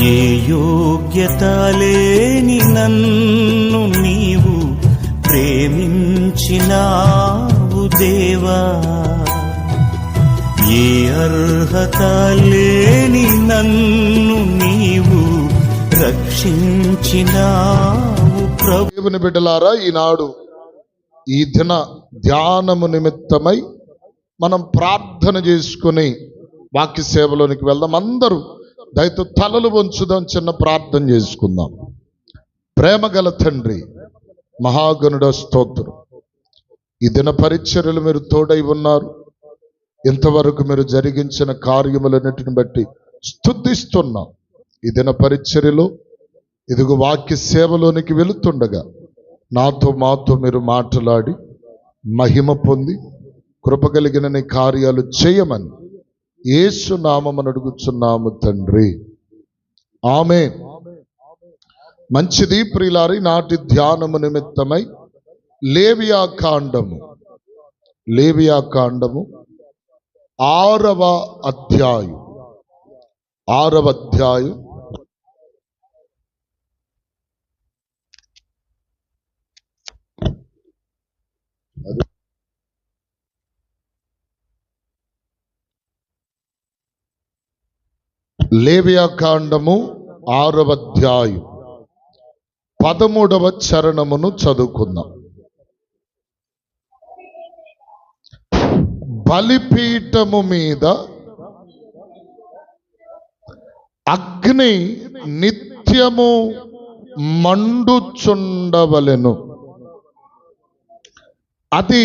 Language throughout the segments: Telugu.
ఏ యోగ్యత లేని నన్ను నీవు ప్రేమించినావు దేవా, ఏ అర్హత లేని నన్ను నీవు రక్షించినావు ప్రభు. దేవుని బిడ్డలారా, ఈనాడు ఈ దిన ధ్యానము నిమిత్తమై మనం ప్రార్థన చేసుకుని వాక్య సేవలోనికి వెళ్దాం. అందరూ దయతో తలలు వంచుదాం, చిన్న ప్రార్థన చేసుకుందాం. ప్రేమ గల తండ్రి, మహాగణుడ స్తోత్రం. ఈ దిన పరిచర్యలు మీరు తోడై ఉన్నారు. ఇంతవరకు మీరు జరిగించిన కార్యములన్నిటిని బట్టి స్తుతిస్తున్నాం. ఈ దిన పరిచర్యలో ఇదిగో వాక్య సేవలోనికి వెళుతుండగా నాతో మాతో మీరు మాట్లాడి మహిమ పొంది కృప కలిగిన నీ కార్యాలు చేయమని యేసు నామమున అడుగుచున్నాము తండ్రి, ఆమేన్. మంచిది ప్రియులారి, నాటి ధ్యానము నిమిత్తమై లేవియా కాండము 6వ అధ్యాయం లేవియా కాండము 6వ అధ్యాయం 13వ చరణమును చదువుకుందాం. బలిపీఠము మీద అగ్ని నిత్యము మండుచుండవలెను. అది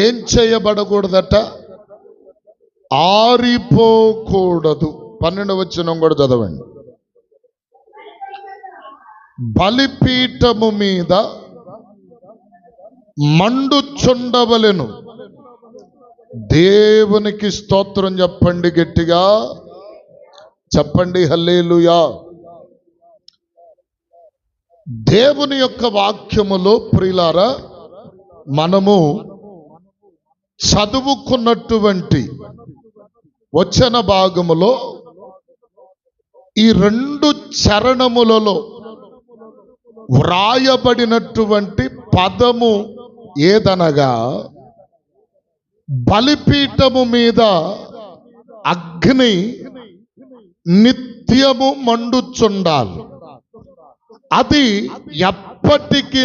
ఏం చేయబడకూడదట? ఆరిపోకూడదు. 12వ వచనం కూడా చదవండి. బలిపీఠము మీద మండుచుండవలెను. దేవునికి స్తోత్రం చెప్పండి, గట్టిగా చెప్పండి, హల్లెలూయా. దేవుని యొక్క వాక్యములో ప్రియులారా, మనము చదువుకున్నటువంటి వచన భాగములో ఈ 2 చరణములలో వ్రాయబడినటువంటి పదము ఏదనగా, బలిపీఠము మీద అగ్ని నిత్యము మండుచుండాలి. అది ఎప్పటికీ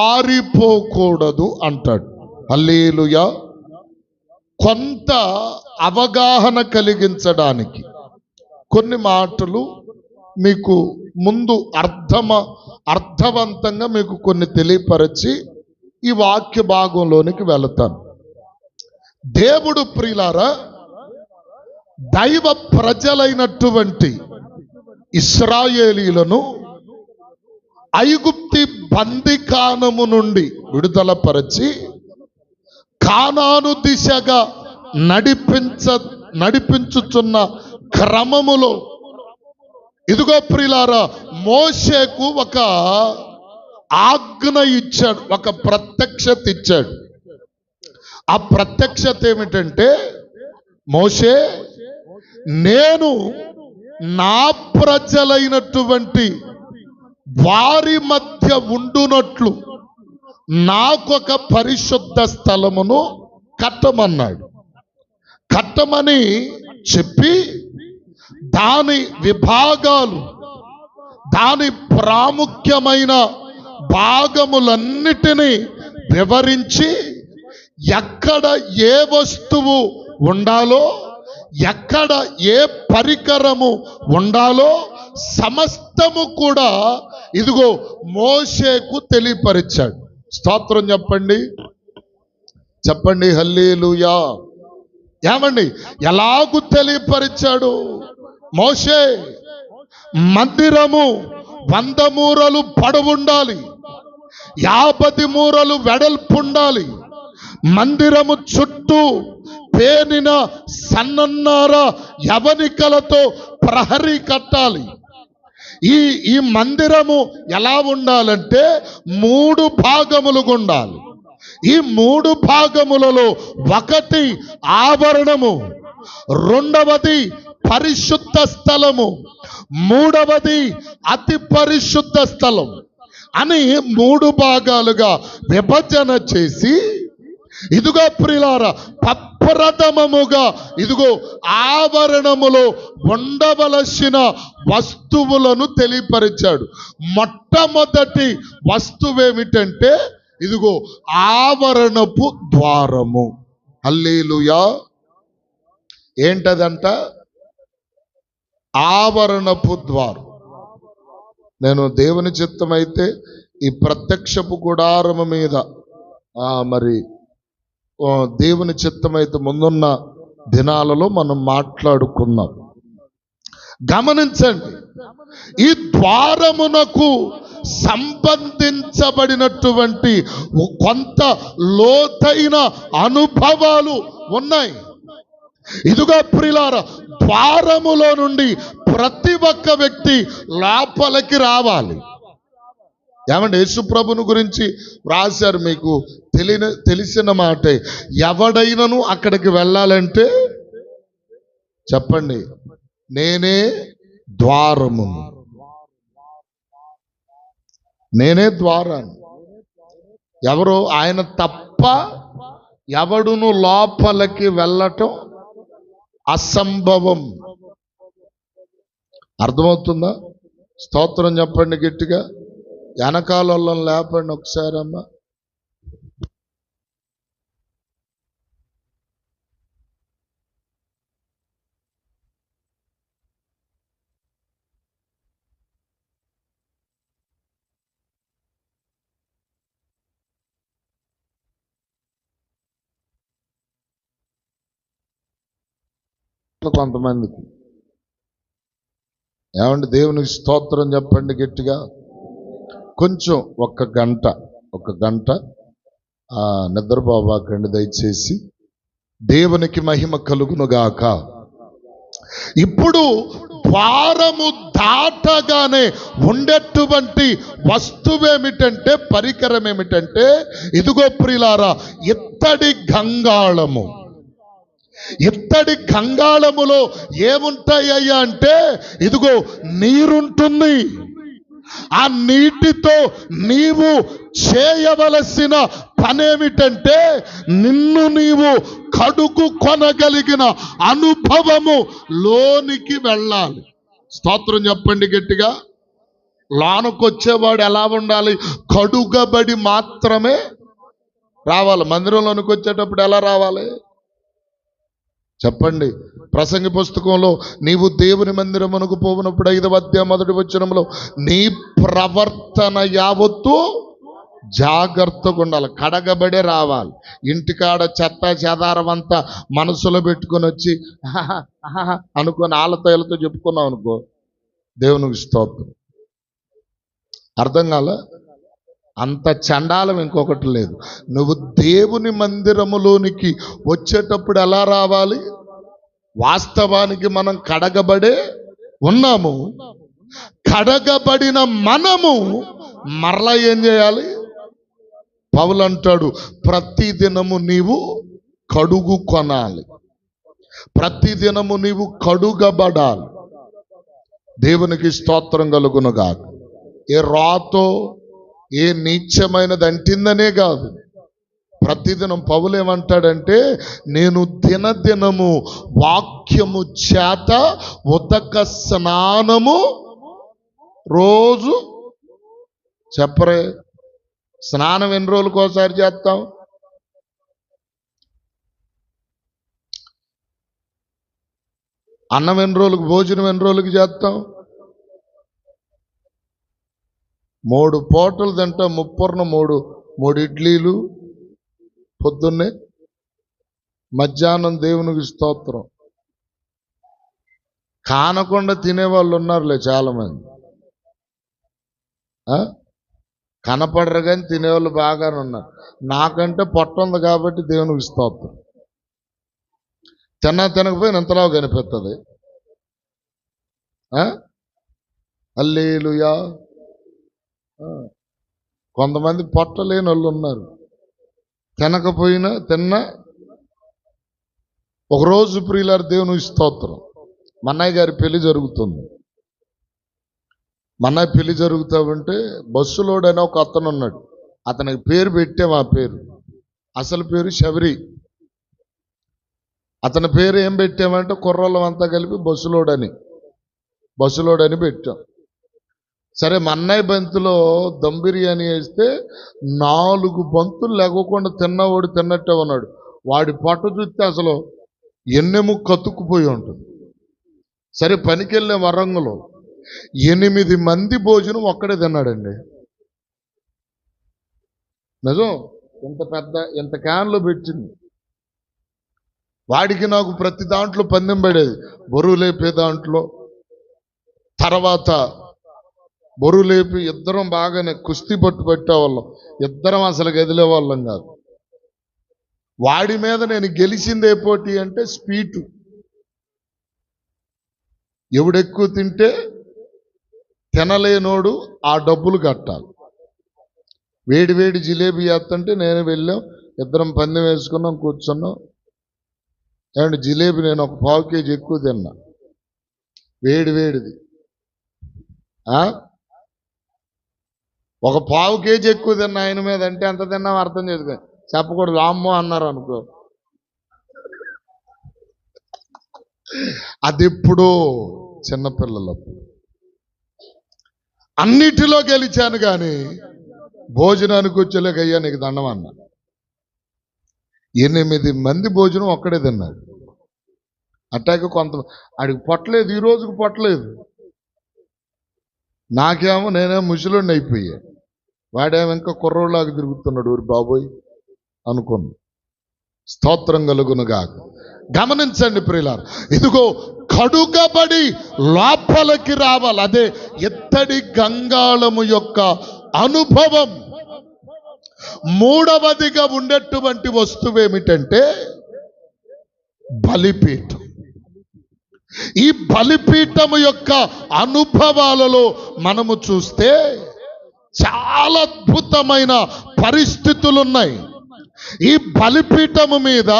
ఆరిపోకూడదు అంటాడు. హల్లెలూయా. కొంత అవగాహన కలిగించడానికి కొన్ని మాటలు మీకు ముందు అర్థవంతంగా మీకు కొన్ని తెలియపరిచి ఈ వాక్య భాగంలోనికి వెళతాను. దేవుడు ప్రియులారా, దైవ ప్రజలైనటువంటి ఇశ్రాయేలీలను ఐగుప్తి బందికానము నుండి విడుదలపరచి కానాను దిశగా నడిపించుచున్న క్రమములో ఇదిగో ప్రియులారా, మోషేకు ఒక ఆజ్ఞ ఇచ్చాడు, ఒక ప్రత్యక్షత ఇచ్చాడు. ఆ ప్రత్యక్షత ఏమిటంటే, మోషే, నేను నా ప్రజలైనటువంటి వారి మధ్య ఉండునట్లు నాకొక పరిశుద్ధ స్థలమును కట్టమన్నాడు. కట్టమని చెప్పి దాని విభాగాలు, దాని ప్రాముఖ్యమైన భాగములన్నిటినీ వివరించి ఎక్కడ ఏ వస్తువు ఉండాలో, ఎక్కడ ఏ పరికరము ఉండాలో సమస్తము కూడా ఇదిగో మోషేకు తెలియపరిచాడు. స్తోత్రం చెప్పండి, చెప్పండి, హల్లెలూయా. ఏమండి, ఎలాగూ తెలియపరిచాడు? మోషే, మందిరము 100 మూరలు పొడవుండాలి, 50 మూరలు వెడల్పు ఉండాలి. మందిరము చుట్టూ పేనిన సన్నన్నార యవనికలతో ప్రహరీ కట్టాలి. ఈ మందిరము ఎలా ఉండాలంటే 3 భాగములుగా ఉండాలి. ఈ 3 భాగములలో ఒకటి ఆవరణము, రెండవది పరిశుద్ధ స్థలము, మూడవది అతి పరిశుద్ధ స్థలం అని 3 భాగాలుగా విభజన చేసి, ఇదిగో ప్రియులారా, ప్రథమముగా ఇదిగో ఆవరణములో ఉండవలసిన వస్తువులను తెలియపరిచాడు. మొట్టమొదటి వస్తువేమిటంటే ఇదిగో ఆవరణపు ద్వారము. హల్లెలూయా. ఏంటదంట? ఆవరణపు ద్వారం. నేను దేవుని చిత్తమైతే ఈ ప్రత్యక్షపు గుడారము మీద మరి దేవుని చిత్తమైతే ముందున్న దినాలలో మనం మాట్లాడుకుందాం. గమనించండి, ఈ ద్వారమునకు సంబంధించబడినటువంటి కొంత లోతైన అనుభవాలు ఉన్నాయి. ఇదిగో ప్రియులారా, ద్వారములో నుండి ప్రతి ఒక్క వ్యక్తి లోపలికి రావాలి. ఏమంటే యేసుప్రభుని గురించి రాశారు, మీకు తెలిసిన మాటే. ఎవడైనను అక్కడికి వెళ్ళాలంటే చెప్పండి, నేనే ద్వారము, నేనే ద్వారాన్ని. ఎవరు? ఆయన తప్ప ఎవడును లోపలికి వెళ్ళటం అసంభవం. అర్థమవుతుందా? స్తోత్రం చెప్పండి గట్టిగా. వెనకాలలో లేపండి ఒకసారి అమ్మ. కొంతమందికి ఏమండి, దేవునికి స్తోత్రం చెప్పండి గట్టిగా. కొంచెం ఒక గంట నిద్రపోబాకండి దయచేసి. దేవునికి మహిమ కలుగునుగాక. ఇప్పుడు ద్వారము దాటగానే ఉండేటువంటి వస్తువేమిటంటే, పరికరం ఏమిటంటే, ఇదిగో ప్రియులారా, ఇత్తడి గంగాళము. ఇత్తడి గంగాళములో ఏముంటాయ్యా అంటే ఇదిగో నీరుంటుంది. ఆ నీటితో నీవు చేయవలసిన పనేమిటంటే నిన్ను నీవు కడుగు కొనగలిగిన అనుభవము లోనికి వెళ్ళాలి. స్తోత్రం చెప్పండి గట్టిగా. లోనకొచ్చేవాడు ఎలా ఉండాలి? కడుగబడి మాత్రమే రావాలి. మందిరంలోనికి వచ్చేటప్పుడు ఎలా రావాలి చెప్పండి? ప్రసంగి పుస్తకంలో నీవు దేవుని మందిరమునకు పోవునప్పుడు 5వ అధ్యాయం 1వ వచనంలో నీ ప్రవర్తన యావత్తు జాగ్రత్తగా ఉండాలి. కడగబడే రావాలి. ఇంటికాడ చెత్త చెదారం అంతా మనసులో పెట్టుకొని వచ్చి అనుకొని ఆలతేలతో చెప్పుకున్నావు అనుకో, దేవునికి స్తోత్రం. అర్థం కాల? అంత చండాలం ఇంకొకటి లేదు. నువ్వు దేవుని మందిరములోనికి వచ్చేటప్పుడు ఎలా రావాలి? వాస్తవానికి మనం కడగబడే ఉన్నాము. కడగబడిన మనము మరలా ఏం చేయాలి? పౌలు అంటాడు, ప్రతిదినము నీవు కడుగు కొనాలి, ప్రతిదినము నీవు కడుగబడాలి. దేవునికి స్తోత్రం కలుగునుగాక. ఏ రాతో ఏ నీచమైనది అంటిందనే కాదు, ప్రతిదినం పౌలు ఏమంటాడంటే నేను దినదినము వాక్యము చేత ఉదక స్నానము రోజు. చెప్పరే, స్నానం ఎన్ని రోజులకు ఒకసారి చేస్తాం? అన్నం ఎన్ని రోజులకు, భోజనం ఎన్ని రోజులకు చేస్తాం? 3 పూటలు తింటాం. ముప్పొర్న 3 ఇడ్లీలు పొద్దున్నే, మధ్యాహ్నం దేవునికి స్తోత్రం. కానకుండా తినేవాళ్ళు ఉన్నారులే చాలామంది. కనపడరు కానీ తినేవాళ్ళు బాగానే ఉన్నారు. నాకంటే పొట్ట ఉంది కాబట్టి దేవునికి స్తోత్రం. తినకపోయినా ఎంతలా కనిపిస్తుంది. హల్లెలూయా. కొంతమంది పొట్ట లేని వాళ్ళు ఉన్నారు. తినకపోయినా తిన్నా. ఒకరోజు ప్రియులారు దేవునికి స్తోత్రం, మన్నయ్య గారి పెళ్లి జరుగుతుంది. మన పెళ్లి జరుగుతూ ఉంటే బస్సులోడని ఒక అతను ఉన్నాడు. అతనికి పేరు పెట్టాం. ఆ పేరు అసలు పేరు శబరి. అతని పేరు ఏం పెట్టామంటే కుర్రోళ్ళం అంతా కలిపి బస్సులోడని పెట్టాం. సరే, మన్నయ్య బంతిలో దమ్ బిర్యానీ వేస్తే 4 బంతులు లేకుండా తిన్నవాడు తిన్నట్టే ఉన్నాడు. వాడి పొట్ట చూస్తే అసలు ఎన్నెము కతుక్కుపోయి ఉంటుంది. సరే, పనికి వెళ్ళే వరంగలో 8 మంది భోజనం ఒక్కడే తిన్నాడండి. నిజం. ఇంత క్యాన్లో పెట్టింది. వాడికి నాకు ప్రతి దాంట్లో పందెం పడేది. బరువు లేపే దాంట్లో, తర్వాత బరువు లేపి ఇద్దరం బాగానే కుస్తీ పెట్టేవాళ్ళం. ఇద్దరం అసలు గదిలే వాళ్ళం కాదు. వాడి మీద నేను గెలిచిందే పోటీ అంటే స్పీటు. ఎవడెక్కువ తింటే తినలేనోడు ఆ డబ్బులు కట్టాలి. వేడి వేడి జిలేబీ వేస్తుంటే నేను వెళ్ళాం, ఇద్దరం పందెం వేసుకున్నాం, కూర్చున్నాం. ఏమంటే జిలేబీ నేను ఒక 1/4 కేజీ ఎక్కువ తిన్నా, వేడిది. ఒక 1/4 కేజీ ఎక్కువ తిన్నా ఆయన మీద. అంటే ఎంత తిన్నాం అర్థం చేసుకో, చెప్పకూడదు. అమ్మో అన్నారు అనుకో. అది ఎప్పుడో చిన్నపిల్లలప్పుడు. అన్నిటిలో గెలిచాను కానీ భోజనానికి వచ్చేలాగ అయ్యా నీకు దండం అన్న. 8 మంది భోజనం ఒక్కడే తిన్నాడు. అట్టాక ఆడికి పొట్టలేదు, ఈ రోజుకు పొట్టలేదు. నాకేమో నేనేమో ముసలోడిని అయిపోయా, వాడేమో ఇంకా కుర్రోళ్ళలాగా తిరుగుతున్నాడు. ఊరి బాబోయ్ అనుకున్నా. స్తోత్రం కలుగునుగా. గమనించండి ప్రియులారా, ఇదిగో కడుగబడి లోపలికి రావాలి. అదే ఇత్తడి గంగాళము యొక్క అనుభవం. మూడవదిగా ఉండేటువంటి వస్తువు ఏమిటంటే బలిపీఠం. ఈ బలిపీఠము యొక్క అనుభవాలలో మనము చూస్తే చాలా అద్భుతమైన పరిస్థితులు ఉన్నాయి. ఈ బలిపీఠము మీద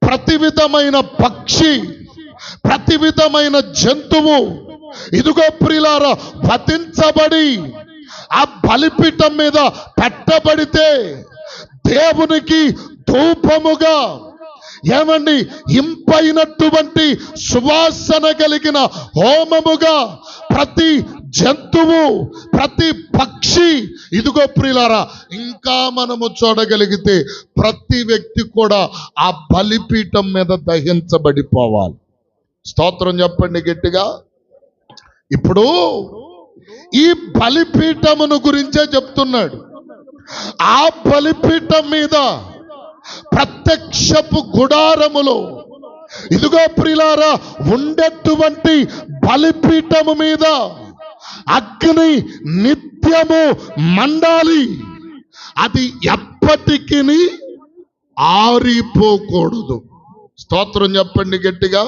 ప్రతి విధమైన పక్షి, ప్రతి విధమైన జంతువు ఇదిగో ప్రియులారా వధించబడి ఆ బలిపీఠం మీద పెట్టబడితే దేవునికి ధూపముగా ఏమండి ఇంపైనటువంటి సువాసన కలిగిన హోమముగా ప్రతి జంతువు, ప్రతి పక్షి, ఇదిగో ప్రియులారా ఇంకా మనము చూడగలిగితే ప్రతి వ్యక్తి కూడా ఆ బలిపీఠం మీద దహించబడిపోవాలి. స్తోత్రం చెప్పండి గట్టిగా. ఇప్పుడు ఈ బలిపీఠమును గురించే చెప్తున్నాడు. ఆ బలిపీఠం మీద ప్రత్యక్షపు గుడారములో ఇదిగో ప్రియులారా ఉండేటువంటి బలిపీఠము మీద అగ్ని నిత్యము మండాలి. అది ఎప్పటికీ ఆరిపోకూడదు. స్తోత్రం చెప్పండి గట్టిగా.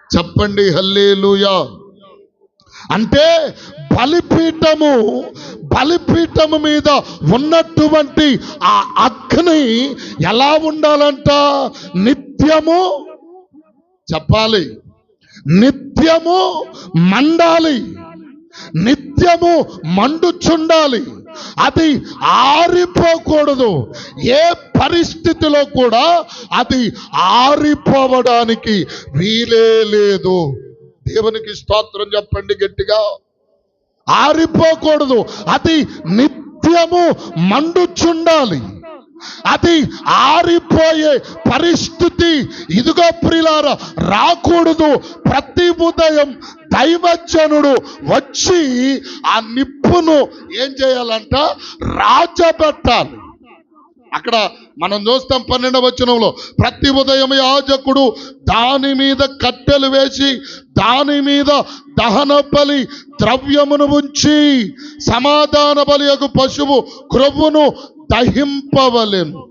చెప్పండి హల్లెలూయా. అంటే బలిపీఠము మీద ఉన్నటువంటి ఆ అగ్ని ఎలా ఉండాలంట? నిత్యము చెప్పాలి, నిత్యము మండాలి, నిత్యము మండుచుండాలి. అది ఆరిపోకూడదు. ఏ పరిస్థితిలో కూడా అది ఆరిపోవడానికి వీలే లేదు. దేవునికి స్తోత్రం చెప్పండి గట్టిగా. ఆరిపోకూడదు, అది నిత్యము మండుచుండాలి. అది ఆరిపోయే పరిస్థితి ఇదిగో ప్రియులారా రాకూడదు. ప్రతి ఉదయం దైవజనుడు వచ్చి ఆ నిప్పును ఏం చేయాలంట? రాజబెట్టాలి. అక్కడ మనం చూస్తాం 12వ వచనంలో, ప్రతి ఉదయం యాజకుడు దాని మీద కట్టెలు వేసి దాని మీద దహన బలి ద్రవ్యమును ఉంచి సమాధాన బలి యొక్క పశువు క్రొవ్వును దహింపవలెను.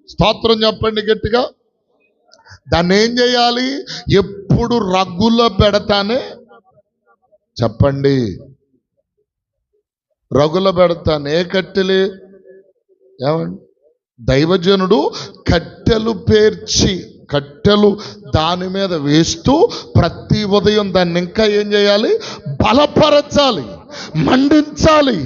స్తోత్రం చెప్పండి గట్టిగా. దాన్ని ఏం చేయాలి? ఎప్పుడు రగ్గులో పెడతానే చెప్పండి, రగుల పెడతాను. ఏ కట్టెలు? ఏమండి? దైవజనుడు కట్టెలు పేర్చి కట్టెలు దాని మీద వేస్తూ ప్రతి ఉదయం దాన్ని ఇంకా ఏం చేయాలి? బలపరచాలి, మండించాలి,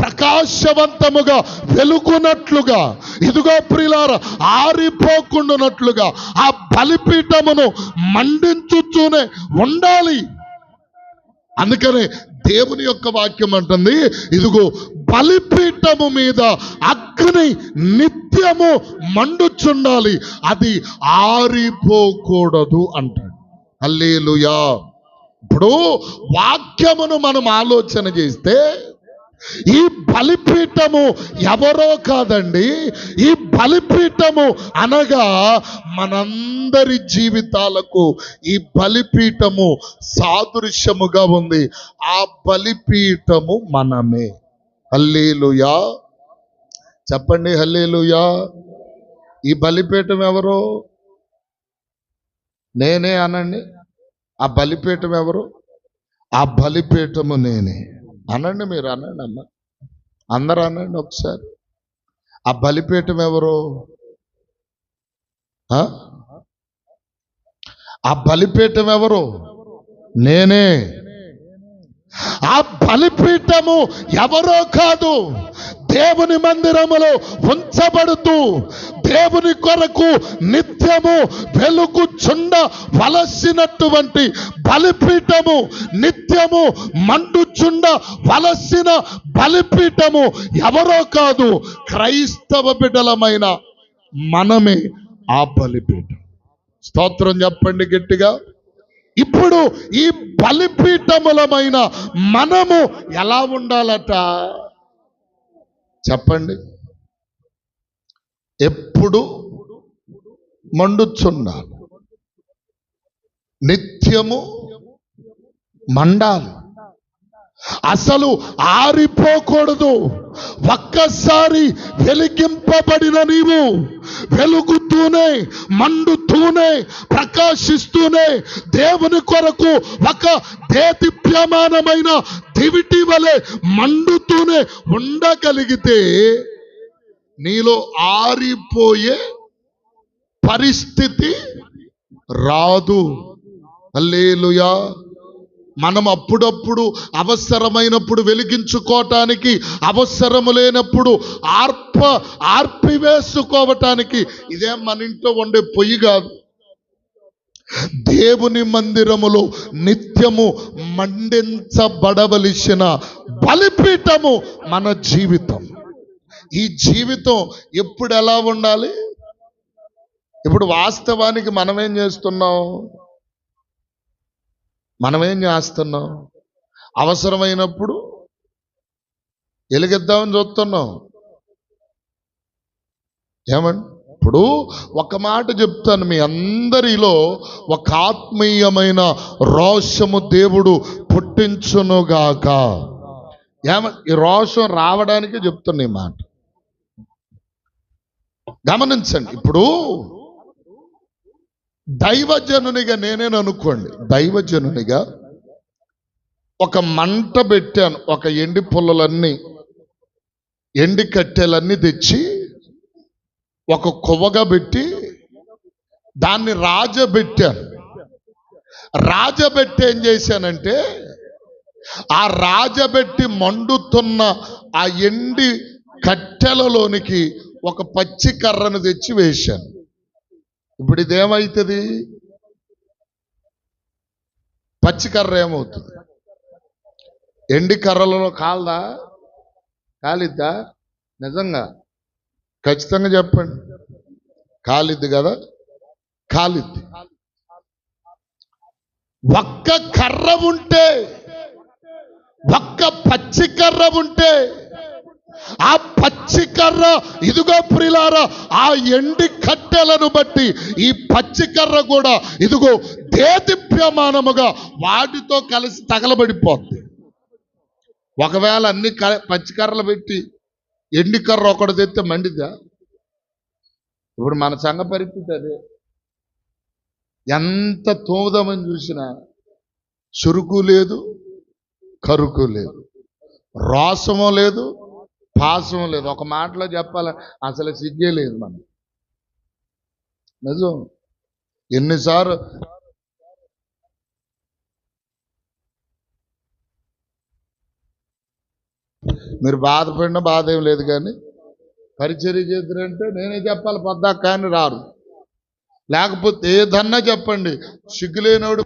ప్రకాశవంతముగా వెలుగునట్లుగా. ఇదిగో ప్రియులారా, ఆరిపోకుండానట్లుగా ఆ బలిపీఠమును మండించుతూనే ఉండాలి. అందుకనే దేవుని యొక్క వాక్యం అంటుంది, ఇదిగో బలిపీఠము మీద అగ్ని నిత్యము మండుచుండాలి, అది ఆరిపోకూడదు అంటాడు. హల్లెలూయా. ఇప్పుడు వాక్యమును మనం ఆలోచన చేస్తే ఈ బలిపీఠము ఎవరో కాదండి. ఈ బలిపీఠము అనగా మనందరి జీవితాలకు ఈ బలిపీఠము సాదృశ్యముగా ఉంది. ఆ బలిపీఠము మనమే. హల్లెలూయా. చెప్పండి హల్లెలూయా. ఈ బలిపీఠం ఎవరు? నేనే అనండి. ఆ బలిపీఠం ఎవరు? ఆ బలిపీఠము నేనే. అనండి, మీరు అనండి అమ్మ, అందరూ అనండి ఒకసారి. ఆ బలిపీఠం ఎవరు? ఆ బలిపీఠం ఎవరు? నేనే. ఆ బలిపీఠము ఎవరో కాదు, దేవుని మందిరములో ఉంచబడుతూ దేవుని కొరకు నిత్యము వెలుగుచుండవలసినటువంటి బలిపీఠము, నిత్యము మండుచుండవలసిన బలిపీఠము ఎవరో కాదు, క్రైస్తవ బిడ్డలమైన మనమే ఆ బలిపీఠం. స్తోత్రం చెప్పండి గట్టిగా. ఇప్పుడు ఈ బలిపీఠములమైన మనము ఎలా ఉండాలట చెప్పండి? ఎప్పుడు మండుచుండాలి, నిత్యము మండాలి, అసలు ఆరిపోకూడదు. ఒక్కసారి వెలిగింపబడిన నీవు వెలుగుతూనే, మండుతూనే, ప్రకాశిస్తూనే దేవుని కొరకు ఒక దేదీప్యమానమైన దివిటి వలె మండుతూనే ఉండగలిగితే నీలో ఆరిపోయే పరిస్థితి రాదు. హల్లెలూయా. మనం అప్పుడప్పుడు అవసరమైనప్పుడు వెలిగించుకోవటానికి, అవసరము లేనప్పుడు ఆర్పివేసుకోవటానికి ఇదేం మన ఇంట్లో ఉండే పొయ్యి కాదు. దేవుని మందిరములో నిత్యము మండించబడవలసిన బలిపీఠము మన జీవితం. ఈ జీవితం ఎప్పుడు ఎలా ఉండాలి? ఇప్పుడు వాస్తవానికి మనమేం చేస్తున్నాం? అవసరమైనప్పుడు వెలిగిద్దామని చూస్తున్నాం. ఏమండి? ఇప్పుడు ఒక మాట చెప్తాను, మీ అందరిలో ఒక ఆత్మీయమైన రోషము దేవుడు పుట్టించునుగాక. ఈ రోషం రావడానికి చెప్తున్నా ఈ మాట. గమనించండి. ఇప్పుడు దైవజనునిగా నేనేననుకోండి, దైవజనునిగా ఒక మంట పెట్టాను. ఒక ఎండి పుల్లలన్నీ, ఎండి కట్టెలన్నీ తెచ్చి ఒక కొవ్వగా పెట్టి దాన్ని రాజబెట్టాను. రాజబెట్టి ఏం చేశానంటే, ఆ రాజబెట్టి మండుతున్న ఆ ఎండి కట్టెలలోనికి ఒక పచ్చి కర్రను తెచ్చి వేశాను. ఇప్పుడు ఇదేమవుతుంది? పచ్చి కర్ర ఏమవుతుంది? ఎండి కర్రలలో కాలదా? కాలిద్దా? నిజంగా ఖచ్చితంగా చెప్పండి. కాలిద్ది కదా? కాలిద్ది. ఒక్క కర్ర ఉంటే, ఒక్క పచ్చి కర్ర ఉంటే, ఆ పచ్చి కర్ర, ఇదిగో ప్రియులారా, ఆ ఎండి కట్టెలను బట్టి ఈ పచ్చి కర్ర కూడా ఇదిగో దేదీప్యమానముగా వాటితో కలిసి తగలబడిపోద్ది. ఒకవేళ అన్ని పచ్చి కర్రలు పెట్టి ఎండి కర్ర ఒకటి తెస్తే మండిద్దా? ఇప్పుడు మన సంఘ పరిస్థితి అదే. ఎంత తోముదామని చూసినా చురుకు లేదు, కరుకు లేదు, రోసము లేదు, పాసం లేదు. ఒక మాటలో చెప్పాల, అసలు సిగ్గే లేదు మనం. నిజం. ఎన్నిసార్లు మీరు బాధపడిన బాధ ఏం లేదు, కానీ పరిచర్య చేద్దరంటే నేనే చెప్పాలి పద్దా, కానీ రారు. లేకపోతే ఏదన్నా చెప్పండి, సిగ్గులేనోడు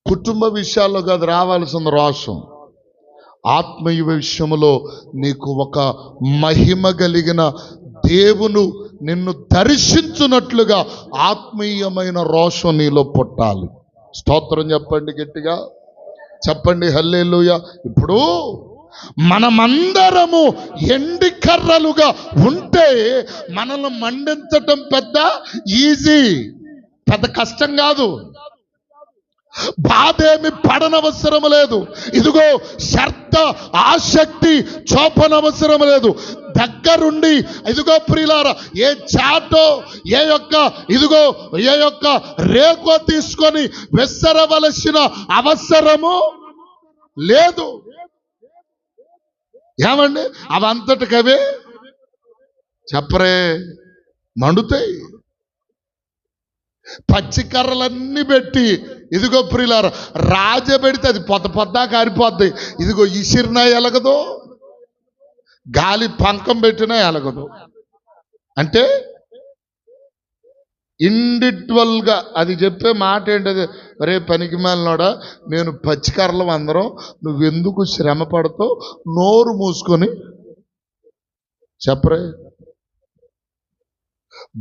కుటుంబ విషయాల్లో కాదు రావాల్సిన రోషం, ఆత్మీయ విషయంలో నీకు ఒక మహిమ కలిగిన దేవుడు నిన్ను దర్శించున్నట్లుగా ఆత్మీయమైన రోషం నీలో పుట్టాలి. స్తోత్రం చెప్పండి, గట్టిగా చెప్పండి హల్లెలూయా. ఇప్పుడు మనమందరము ఎండి కర్రలుగా ఉంటే మనల్ని మండించటం పెద్ద ఈజీ, పెద్ద కష్టం కాదు. బాధేమి పడనవసరం లేదు. ఇదిగో శ్రద్ధ ఆసక్తి చూపనవసరం లేదు. దగ్గరుండి ఇదిగో ప్రియులారా, ఏ చాటో ఏ యొక్క రేకో తీసుకొని విసరవలసిన అవసరము లేదు. ఏమండి, అవంతటికవే చెప్పరే మండుతాయి. పచ్చి కర్రలన్నీ పెట్టి ఇదిగో ప్రియులారా రాజబెడితే అది పొద్దా కారిపోద్ది. ఇదిగో ఇసిరినా ఎలగదు, గాలి పంకం పెట్టినా ఎలగదు. అంటే ఇండివిజువల్గా అది చెప్పే మాట ఏంటది, రే పనికి మాలినోడా, నేను పచ్చికర్రలు అందరం, నువ్వెందుకు శ్రమ పడతావు, నోరు మూసుకొని చెప్పరే.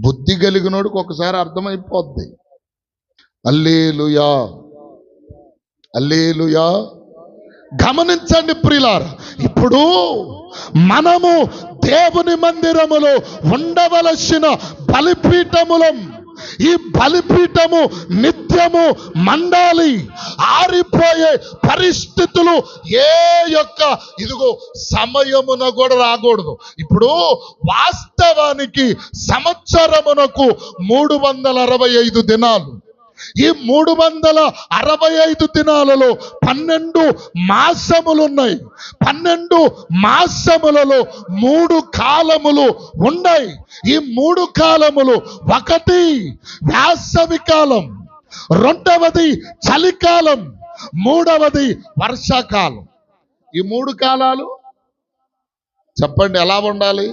బుద్ధి కలిగినోడికి ఒకసారి అర్థమైపోద్ది. హల్లెలూయా హల్లెలూయా. గమనించండి ప్రియులారా, ఇప్పుడు మనము దేవుని మందిరములో ఉండవలసిన బలిపీఠములం. ఈ బలిపీఠము నిత్యము మండాలి. ఆరిపోయే పరిస్థితులు ఇదిగో సమయమున కూడా రాకూడదు. ఇప్పుడు వాస్తవానికి సంవత్సరమునకు 365 దినాలు. ఈ 365 దినాలలో 12 మాసములున్నాయి. 12 మాసములలో 3 కాలములు ఉన్నాయి. ఈ 3 కాలములు, ఒకటి వేసవి కాలం, రెండవది చలికాలం, మూడవది వర్షాకాలం. ఈ 3 కాలాలు చెప్పండి ఎలా ఉండాలి?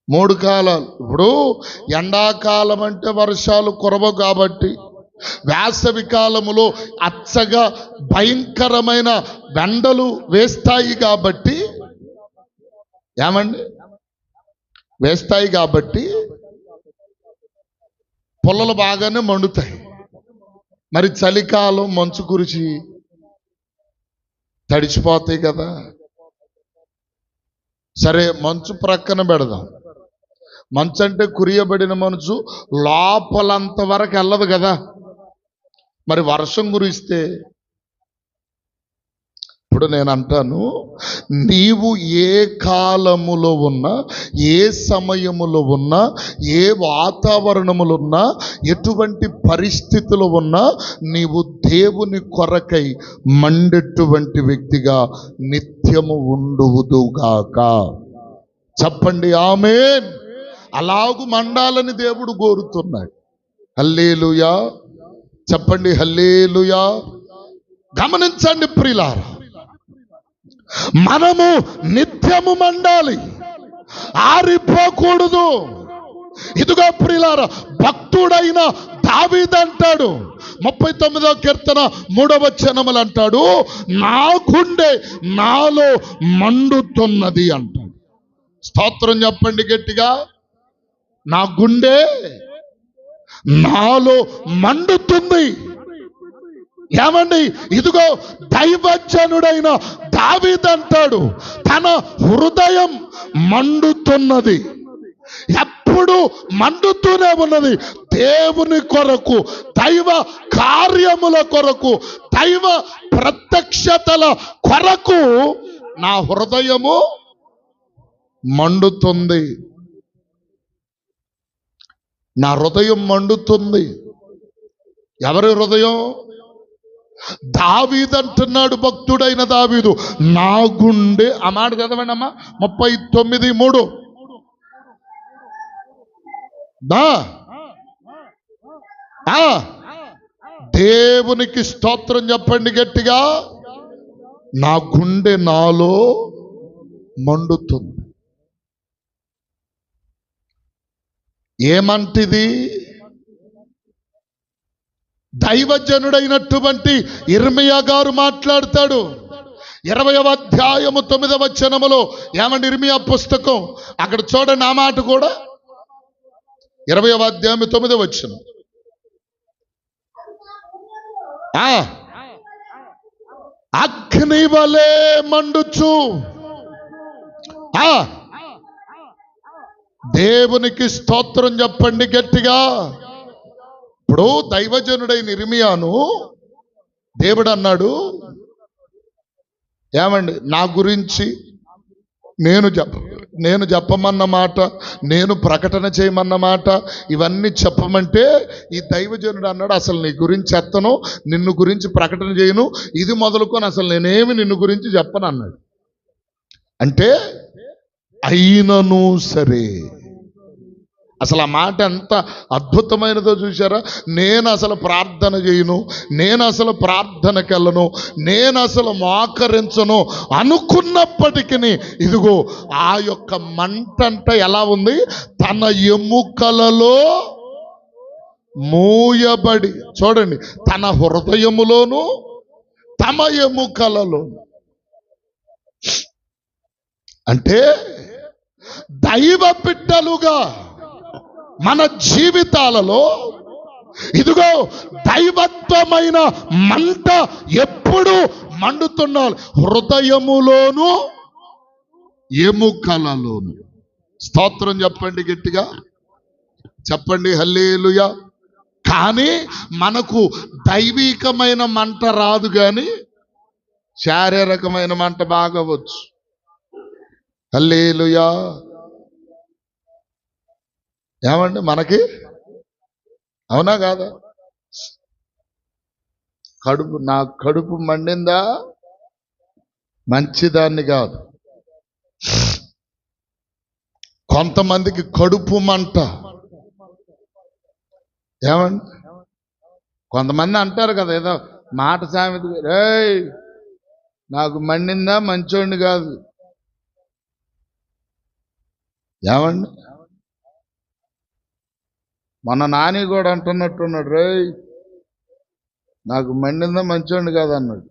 3 కాలాలు. ఇప్పుడు ఎండాకాలం అంటే వర్షాలు కురవవు కాబట్టి, వేసవి కాలములో అచ్చగా భయంకరమైన ఎండలు వేస్తాయి కాబట్టి, ఏమండి వేస్తాయి కాబట్టి పొలలు బాగానే మండుతాయి. మరి చలికాలం మంచు కురిచి తడిచిపోతాయి కదా. సరే, మంచు ప్రక్కన పెడదాం. మంచు అంటే కురియబడిన మంచు లోపలంత వరకు వెళ్ళదు కదా. మరి వర్షం కురిస్తే, ఇప్పుడు నేను అంటాను, నీవు ఏ కాలములో ఉన్నా, ఏ సమయములో ఉన్నా, ఏ వాతావరణములో ఉన్నా, ఎటువంటి పరిస్థితులు ఉన్నా, నీవు దేవుని కొరకై మండేటువంటి వ్యక్తిగా నిత్యము ఉండువుదుగాక. చెప్పండి ఆమేన్. అలాగు మండాలని దేవుడు కోరుతున్నాడు. హల్లెలూయా. చెప్పండి హల్లెలూయా. గమనించండి ప్రియులారా, మనము నిత్యము మండాలి, ఆరిపోకూడదు. ఇదిగో ప్రియులారా, భక్తుడైన దావీదు అంటాడు 39వ కీర్తన 3వ వచనములు అంటాడు, నా గుండె నాలో మండుతున్నది అంటాడు. స్తోత్రం చెప్పండి గట్టిగా. నా గుండె నాలో మండుతుంది. ఏమండి, ఇదిగో దైవజనుడైన దావీదు అంటాడు, తన హృదయం మండుతున్నది. ఎప్పుడు మండుతూనే ఉన్నది. దేవుని కొరకు, దైవ కార్యముల కొరకు, దైవ ప్రత్యక్షతల కొరకు నా హృదయము మండుతుంది. నా హృదయం మండుతుంది. ఎవరి హృదయం? దావీదు అంటున్నాడు, భక్తుడైన దావీదు, నా గుండె, ఆ మాట చదవండి అమ్మా, 39:3. దేవునికి స్తోత్రం చెప్పండి గట్టిగా. నా గుండె నాలో మండుతుంది. ఏమంటిది? దైవజనుడైనటువంటి ఇర్మియా గారు మాట్లాడతాడు 20వ అధ్యాయము 9వ వచనములో. ఏమండి ఇర్మియా పుస్తకం? అక్కడ చూడండి, ఆ మాట కూడా 20వ అధ్యాయం 9వ వచనం. అగ్ని వలె మండుచు. దేవునికి స్తోత్రం చెప్పండి గట్టిగా. ఇప్పుడు దైవజనుడైన ఇర్మియాను దేవుడు అన్నాడు, ఏమండి, నా గురించి నేను చెప్పమన్న మాట, నేను ప్రకటన చేయమన్న మాట, ఇవన్నీ చెప్పమంటే ఈ దైవజనుడు అన్నాడు, అసలు నీ గురించి ఎత్తను, నిన్ను గురించి ప్రకటన చేయను, ఇది మొదలుకొని అసలు నేనేమి నిన్ను గురించి చెప్పను అన్నాడు. అంటే అయినను సరే, అసలు ఆ మాట ఎంత అద్భుతమైనదో చూసారా? నేను అసలు ప్రార్థన చేయను, నేను అసలు ప్రార్థనకి వెళ్ళను, నేను అసలు మోకరించను అనుకున్నప్పటికీ ఇదిగో ఆ యొక్క మంటంట ఎలా ఉంది? తన ఎముకలలో మూయబడి, చూడండి, తన హృదయములోను తమ ఎముకలలో. అంటే దైవ బిడ్డలుగా మన జీవితాలలో ఇదిగో దైవత్వమైన మంట ఎప్పుడు మండుతున్నారు, హృదయములోను ఎముకలలోను. స్తోత్రం చెప్పండి గట్టిగా, చెప్పండి హల్లెలూయా. కానీ మనకు దైవికమైన మంట రాదు, కానీ శారీరకమైన మంట బాగా వచ్చు. హల్లెలూయా. ఏమండి మనకి? అవునా కాదా? నా కడుపు మండిందా? మంచిదాన్ని కాదు. కొంతమందికి కడుపు మంట. ఏమండి, కొంతమంది అంటారు కదా, ఏదో మాట సామెత, రేయ్ నాకు మండిందా, మంచోడిని కాదు. ఏమండి, మన నాని కూడా అంటున్నట్టున్నాడు, రేయ్ నాకు మండిందా, మంచోడిని కాదు అన్నాడు.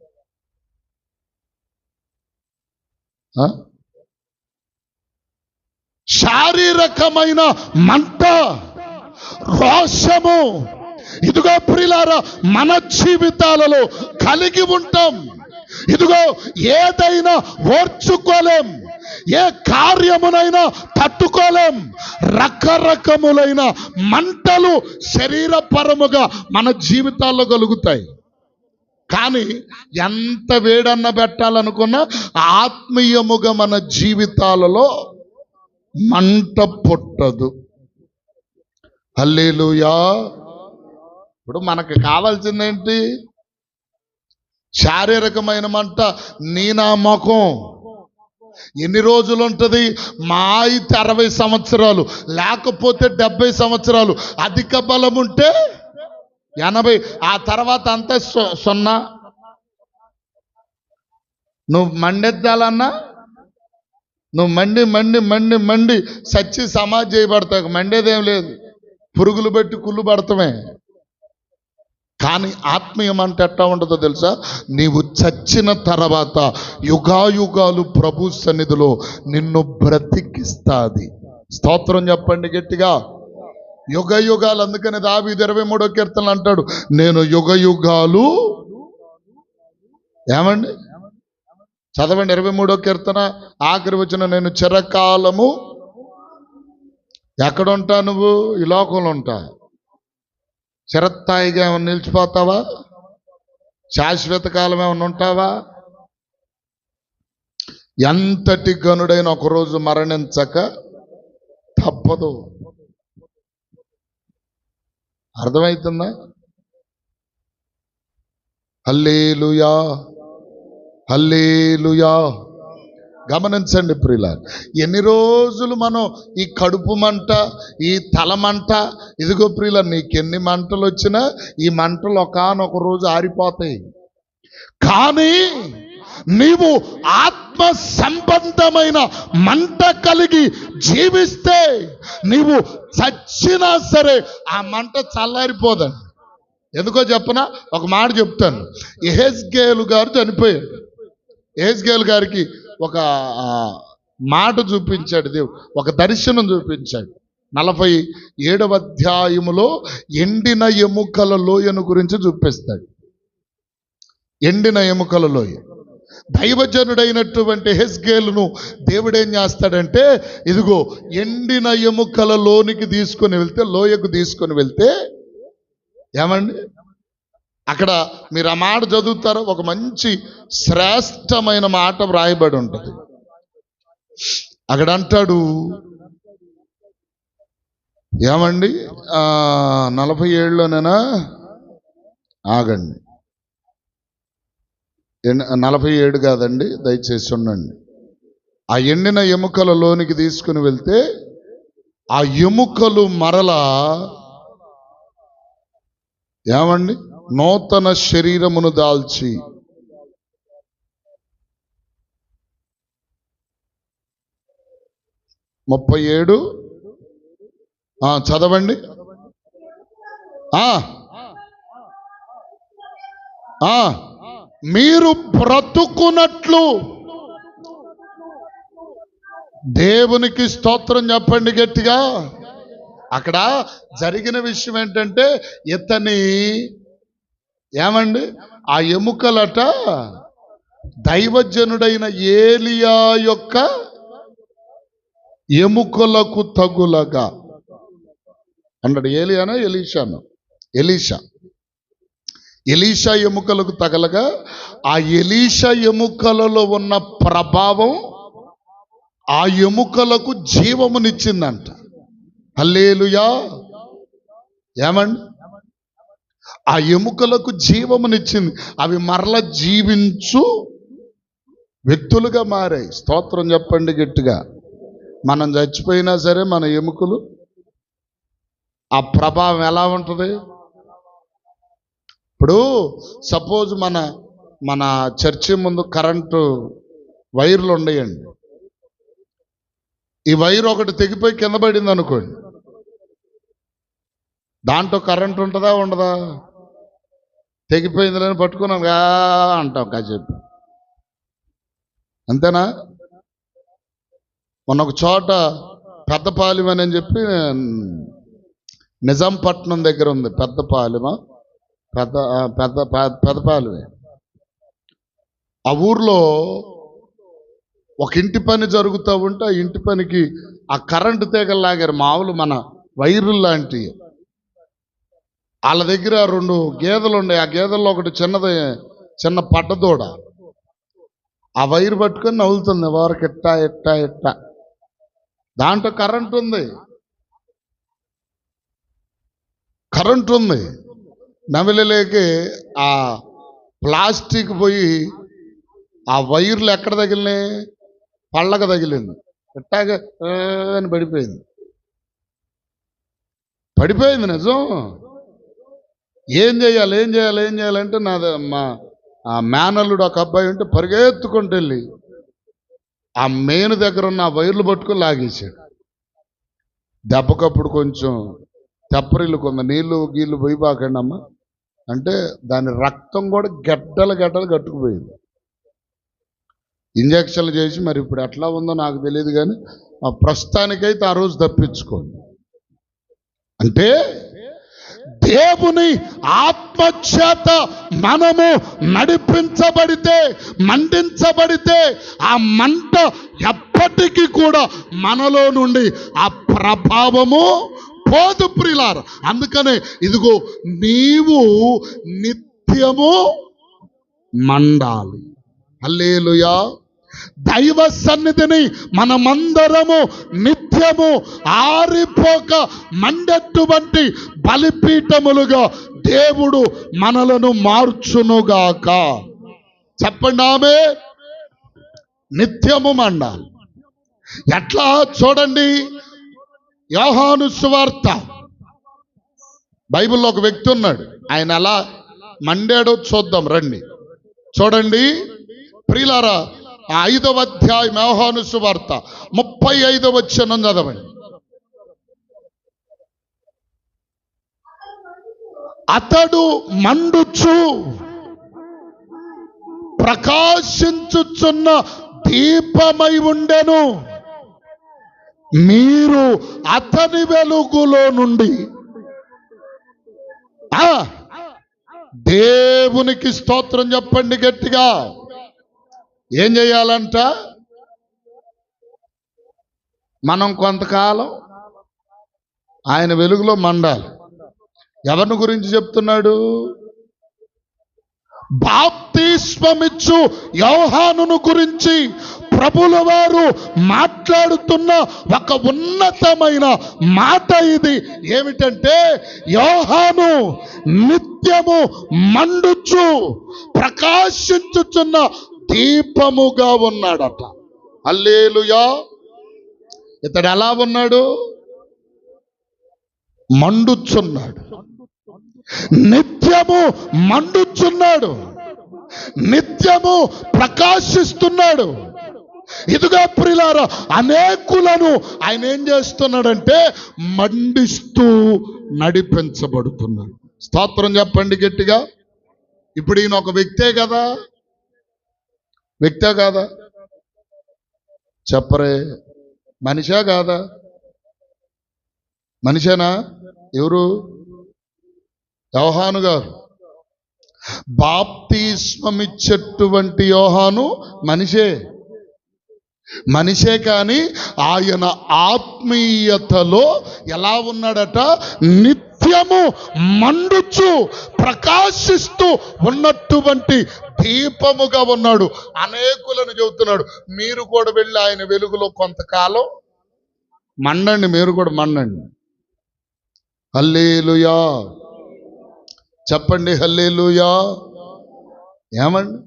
శారీరకమైన మంట, రోషము, ఇదిగో ప్రియులారా, మన జీవితాలలో కలిగి ఉంటాం. ఇదిగో ఏదైనా ఓర్చుకోలేం, ఏ కార్యమునైనా తట్టుకోలేం. రకరకములైన మంటలు శరీరపరముగా మన జీవితాల్లో కలుగుతాయి. కానీ ఎంత వేడన్న పెట్టాలనుకున్నా ఆత్మీయముగా మన జీవితాలలో మంట పుట్టదు. హల్లెలూయా. ఇప్పుడు మనకు కావాల్సిందేంటి? శారీరకమైన మంట. నీ నా ముఖం ఎన్ని రోజులు ఉంటుంది? మా అయితే 60 సంవత్సరాలు, లేకపోతే 70 సంవత్సరాలు. అధిక బలం ఉంటే 80, ఆ తర్వాత అంతా 0. నువ్వు మండెద్దాలన్నా నువ్వు మండి మండి మండి మండి సచ్చి సమాధి చేయబడతావు. మండేదేం లేదు, పురుగులు పెట్టి కుళ్ళు పడతామే. కానీ ఆత్మీయం అంటే ఎట్టా ఉండదో తెలుసా? నీవు చచ్చిన తర్వాత యుగాయుగాలు ప్రభు సన్నిధిలో నిన్ను బ్రతికిస్తాది. స్తోత్రం చెప్పండి గట్టిగా. యుగ యుగాలు. అందుకని దావీదు 23వ కీర్తనలు అంటాడు, నేను యుగ యుగాలు. ఏమండి చదవండి 23వ కీర్తన ఆఖరి వచనం, నేను చిరకాలము. ఎక్కడుంటా నువ్వు? ఈ లోకంలో ఉంటా. చిరస్థాయిగా ఏమన్నా నిలిచిపోతావా? శాశ్వత కాలం ఏమన్నా ఉంటావా? ఎంతటి గనుడైన ఒకరోజు మరణించక తప్పదు. అర్థమవుతుందా? హల్లెలూయా, హల్లెలూయా. గమనించండి ప్రియులారా, ఎన్ని రోజులు మనం ఈ కడుపు మంట, ఈ తల మంట, ఇదిగో ప్రియులారా, నీకెన్ని మంటలు వచ్చినా ఈ మంటలు ఒకానొక రోజు ఆరిపోతాయి. కానీ నీవు ఆత్మ సంబంధమైన మంట కలిగి జీవిస్తే నీవు చచ్చినా సరే ఆ మంట చల్లారిపోదండి. ఎందుకో చెప్పనా? ఒక మాట చెప్తాను. యెహెజ్కేలు గారు చనిపోయాడు. యెహెజ్కేలు గారికి ఒక మాట చూపించాడు దేవుడు, ఒక దర్శనం చూపించాడు. 47వ అధ్యాయములో ఎండిన ఎముకల లోయను గురించి చూపిస్తాడు. ఎండిన ఎముకల లోయ. దైవజనుడైనటువంటి యెహెజ్కేలును దేవుడేం చేస్తాడంటే, ఇదిగో ఎండిన ఎముకల లోనికి తీసుకొని వెళ్తే, లోయకు తీసుకొని వెళ్తే ఏమండి, అక్కడ మీరు ఆ మాట చదువుతారో ఒక మంచి శ్రేష్టమైన మాట వ్రాయబడి ఉంటుంది. అక్కడ అంటాడు ఏమండి, 47లోనేనా, ఆగండి, 47 కాదండి, దయచేసి ఉండండి. ఆ ఎండిన ఎముకల లోనికి తీసుకుని వెళ్తే ఆ ఎముకలు మరలా ఏమండి నూతన శరీరమును దాల్చి 37 చదవండి. మీరు బ్రతుకున్నట్లు, దేవునికి స్తోత్రం చెప్పండి గట్టిగా. అక్కడ జరిగిన విషయం ఏంటంటే, ఇతని ఏమండి ఆ ఎముకలట దైవజనుడైన ఏలియా యొక్క ఎముకలకు తగులగా అన్నాడు. ఏలియానా ఎలీషాను? ఎలీషా ఎముకలకు తగలగా ఆ ఎలీషా ఎముకలలో ఉన్న ప్రభావం ఆ ఎముకలకు జీవమునిచ్చిందంట. హల్లెలూయా. ఏమండి, ఆ ఎముకలకు జీవమునిచ్చింది. అవి మరల జీవించు వ్యక్తులుగా మారాయి. స్తోత్రం చెప్పండి గట్టిగా. మనం చచ్చిపోయినా సరే మన ఎముకలు, ఆ ప్రభావం ఎలా ఉంటుంది? ఇప్పుడు సపోజ్ మన చర్చి ముందు కరెంటు వైర్లు ఉండయండి. ఈ వైర్ ఒకటి తెగిపోయి కింద పడింది అనుకోండి, దాంట్లో కరెంట్ ఉంటుందా ఉండదా? తెగిపోయిందిలేని పట్టుకున్నాం అంటాం కాసేపు, అంతేనా? మొన్న ఒక చోట పెద్దపాలెం అని చెప్పి నిజాంపట్నం దగ్గర ఉంది. పెద్దపాలెమా పెద్దపాలెమే. ఆ ఊర్లో ఒక ఇంటి పని జరుగుతూ ఉంటే ఆ ఇంటి పనికి ఆ కరెంటు తీగలు లాగారు, మామూలు మన వైర్లు లాంటివి. వాళ్ళ దగ్గర 2 గేదెలు ఉన్నాయి. ఆ గేదెల్లో ఒకటి చిన్న పడ్డదూడ. ఆ వైరు పట్టుకొని నవ్వులుతుంది వారికి ఎట్టా ఎట్టా ఎట్టా. దాంట్లో కరెంట్ ఉంది. నవిలలేకి ఆ ప్లాస్టిక్ పోయి ఆ వైర్లు ఎక్కడ తగిలినాయి? పళ్ళకు తగిలింది. ఎట్టాగా అని పడిపోయింది నిజం. ఏం చేయాలంటే మా మేనల్లుడు ఒక అబ్బాయి ఉంటే పరిగెత్తుకుంటూ వెళ్ళి ఆ మేను దగ్గర ఉన్న ఆ వైర్లు పట్టుకొని లాగేశాడు. దెబ్బకప్పుడు కొంచెం తెప్పరిల్లు కొంత నీళ్లు గీళ్ళు పోయి పాకండి అమ్మ అంటే దాని రక్తం కూడా గడ్డలు కట్టుకుపోయింది. ఇంజక్షన్లు చేసి మరి ఇప్పుడు ఎట్లా ఉందో నాకు తెలియదు, కానీ ఆ ప్రస్తుతానికైతే ఆ రోజు తప్పించుకోండి. అంటే దేవుని ఆత్మచేత మనము నడిపించబడితే, మండించబడితే ఆ మంట ఎప్పటికీ కూడా మనలో నుండి ఆ ప్రభావము పోదు ప్రియులారా. అందుకనే ఇదిగో నీవు నిత్యము మండాలి. హల్లెలూయా. దైవ సన్నిధిని మనమందరము నిత్య నిత్యము ఆరిపోక మండేటువంటి బలిపీఠములుగా దేవుడు మనలను మార్చునుగాక. చెప్పండి ఆమె. నిత్యము మండాలి. ఎట్లా చూడండి, యోహాను సువార్త బైబిల్లో ఒక వ్యక్తి ఉన్నాడు. ఆయన ఎలా మండాడో చూద్దాం రండి. చూడండి ప్రియులారా, 5వ అధ్యాయం యోహాను సువార్త 35వ వచనం చదవండి. అతడు మండుచు ప్రకాశించుచున్న దీపమై ఉండెను. మీరు అతని వెలుగులో నుండి దేవునికి స్తోత్రం చెప్పండి గట్టిగా. ఏం చేయాలంట? మనం కొంతకాలం ఆయన వెలుగులో మండాలి. ఎవరిని గురించి చెప్తున్నాడు? బాప్తిస్మమిచ్చు యోహానును గురించి ప్రభుల వారు మాట్లాడుతున్న ఒక ఉన్నతమైన మాట ఇది. ఏమిటంటే, యోహాను నిత్యము మండుచు ప్రకాశించుచున్న దీపముగా ఉన్నాడట. హల్లెలూయా. ఇతడు ఎలా ఉన్నాడు? మండుచున్నాడు. నిత్యము మండుచున్నాడు. నిత్యము ప్రకాశిస్తున్నాడు. ఇదిగా ప్రియులారా, అనేకులను ఆయన ఏం చేస్తున్నాడంటే మండిస్తూ నడిపించబడుతున్నాడు. స్తోత్రం చెప్పండి గట్టిగా. ఇప్పుడు ఈయన ఒక వ్యక్తే కదా? వ్యక్తే కాదా? చెప్పరే. మనిషా కాదా? మనిషేనా? ఎవరు? యోహాను గారు. బాప్తిస్మమిచ్చేటువంటి యోహాను మనిషే కానీ ఆయన ఆత్మీయతలో ఎలా ఉన్నాడట? నిత్యము మండుచు ప్రకాశిస్తూ ఉన్నటువంటి దీపముగా ఉన్నాడు. అనేకులను చెబుతున్నాడు, మీరు కూడా వెళ్ళి ఆయన వెలుగులో కొంతకాలం మండండి. మీరు కూడా మండండి. హల్లెలూయా చెప్పండి. హల్లెలూయా. ఏమండి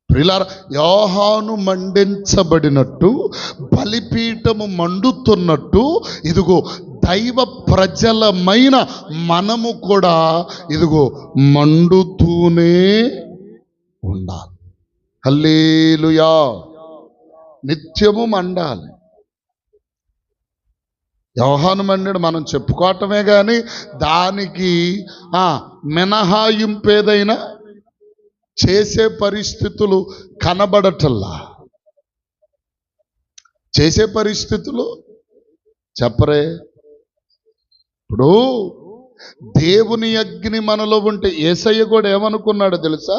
ప్రియులారా, యోహాను మండించబడినట్టు, బలిపీఠము మండుతున్నట్టు, ఇదిగో దైవ ప్రజలమైన మనము కూడా ఇదిగో మండుతూనే ఉండాలి. హల్లెలూయా. నిత్యము మండాలి. యోహాను మండిడు మనం చెప్పుకోవటమే కానీ దానికి మినహాయింపు ఏదైనా చేసే పరిస్థితులు కనబడటల్లా. చేసే పరిస్థితులు చెప్పరే. ఇప్పుడు దేవుని అగ్ని మనలో ఉంటే, యేసయ్య కూడా ఏమనుకున్నాడో తెలుసా?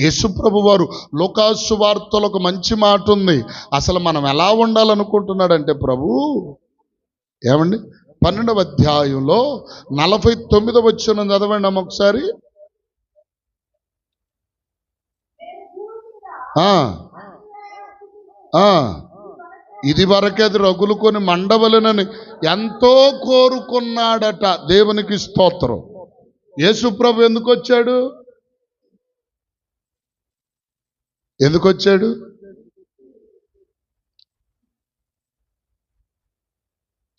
యేసుప్రభు వారు లూకాసు వార్తలో ఒక మంచి మాట ఉంది. అసలు మనం ఎలా ఉండాలనుకుంటున్నాడంటే ప్రభు, ఏమండి 12వ అధ్యాయంలో 49వ వచనం చదవండి అమ్మ ఒకసారి. ఇది వరకే అది రగులుకొని మండవలనని ఎంతో కోరుకున్నాడట. దేవునికి స్తోత్రం. యేసుప్రభు ఎందుకు వచ్చాడు?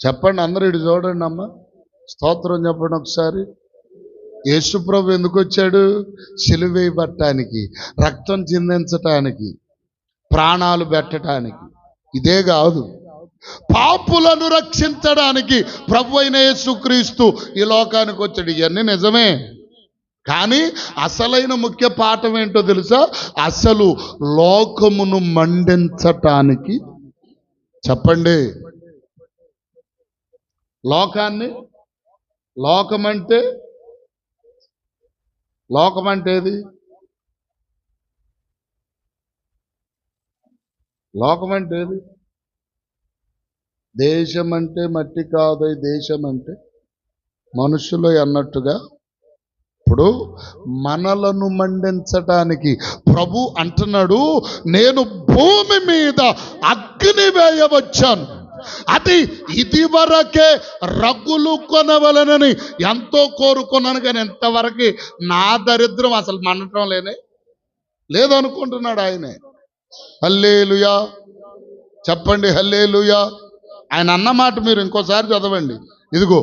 చెప్పండి అందరూ. ఇటు చూడండి అమ్మ, స్తోత్రం చెప్పండి ఒకసారి. యేసుప్రభు ఎందుకు వచ్చాడు? సిలువ వేయబట్టడానికి, రక్తం చిందించటానికి, ప్రాణాలు పెట్టడానికి. ఇదే కాదు, పాపులను రక్షించడానికి ప్రభు అయిన యేసుక్రీస్తు ఈ లోకానికి వచ్చాడు. ఇవన్నీ నిజమే, కానీ అసలైన ముఖ్య పాఠం ఏంటో తెలుసా? అసలు లోకమును మండించటానికి. చెప్పండి. లోకమంటే ఏది? లోకమంటే ఏది? దేశం అంటే మట్టి కాదు. దేశం అంటే మనుషులు అన్నట్టుగా ఇప్పుడు మనలను మండించటానికి ప్రభు అంటున్నాడు, నేను భూమి మీద అగ్ని వేయవచ్చాను, అది ఇదివరకే రగులు కొనవలనని ఎంతో కోరుకున్నాను, కానీ ఎంతవరకు నా దరిద్రం అసలు మండటం లేదనుకుంటున్నాడు ఆయనే. హల్లెలూయా, చెప్పండి హల్లెలూయా. ఆయన అన్నమాట మీరు ఇంకోసారి చదవండి. ఇదిగో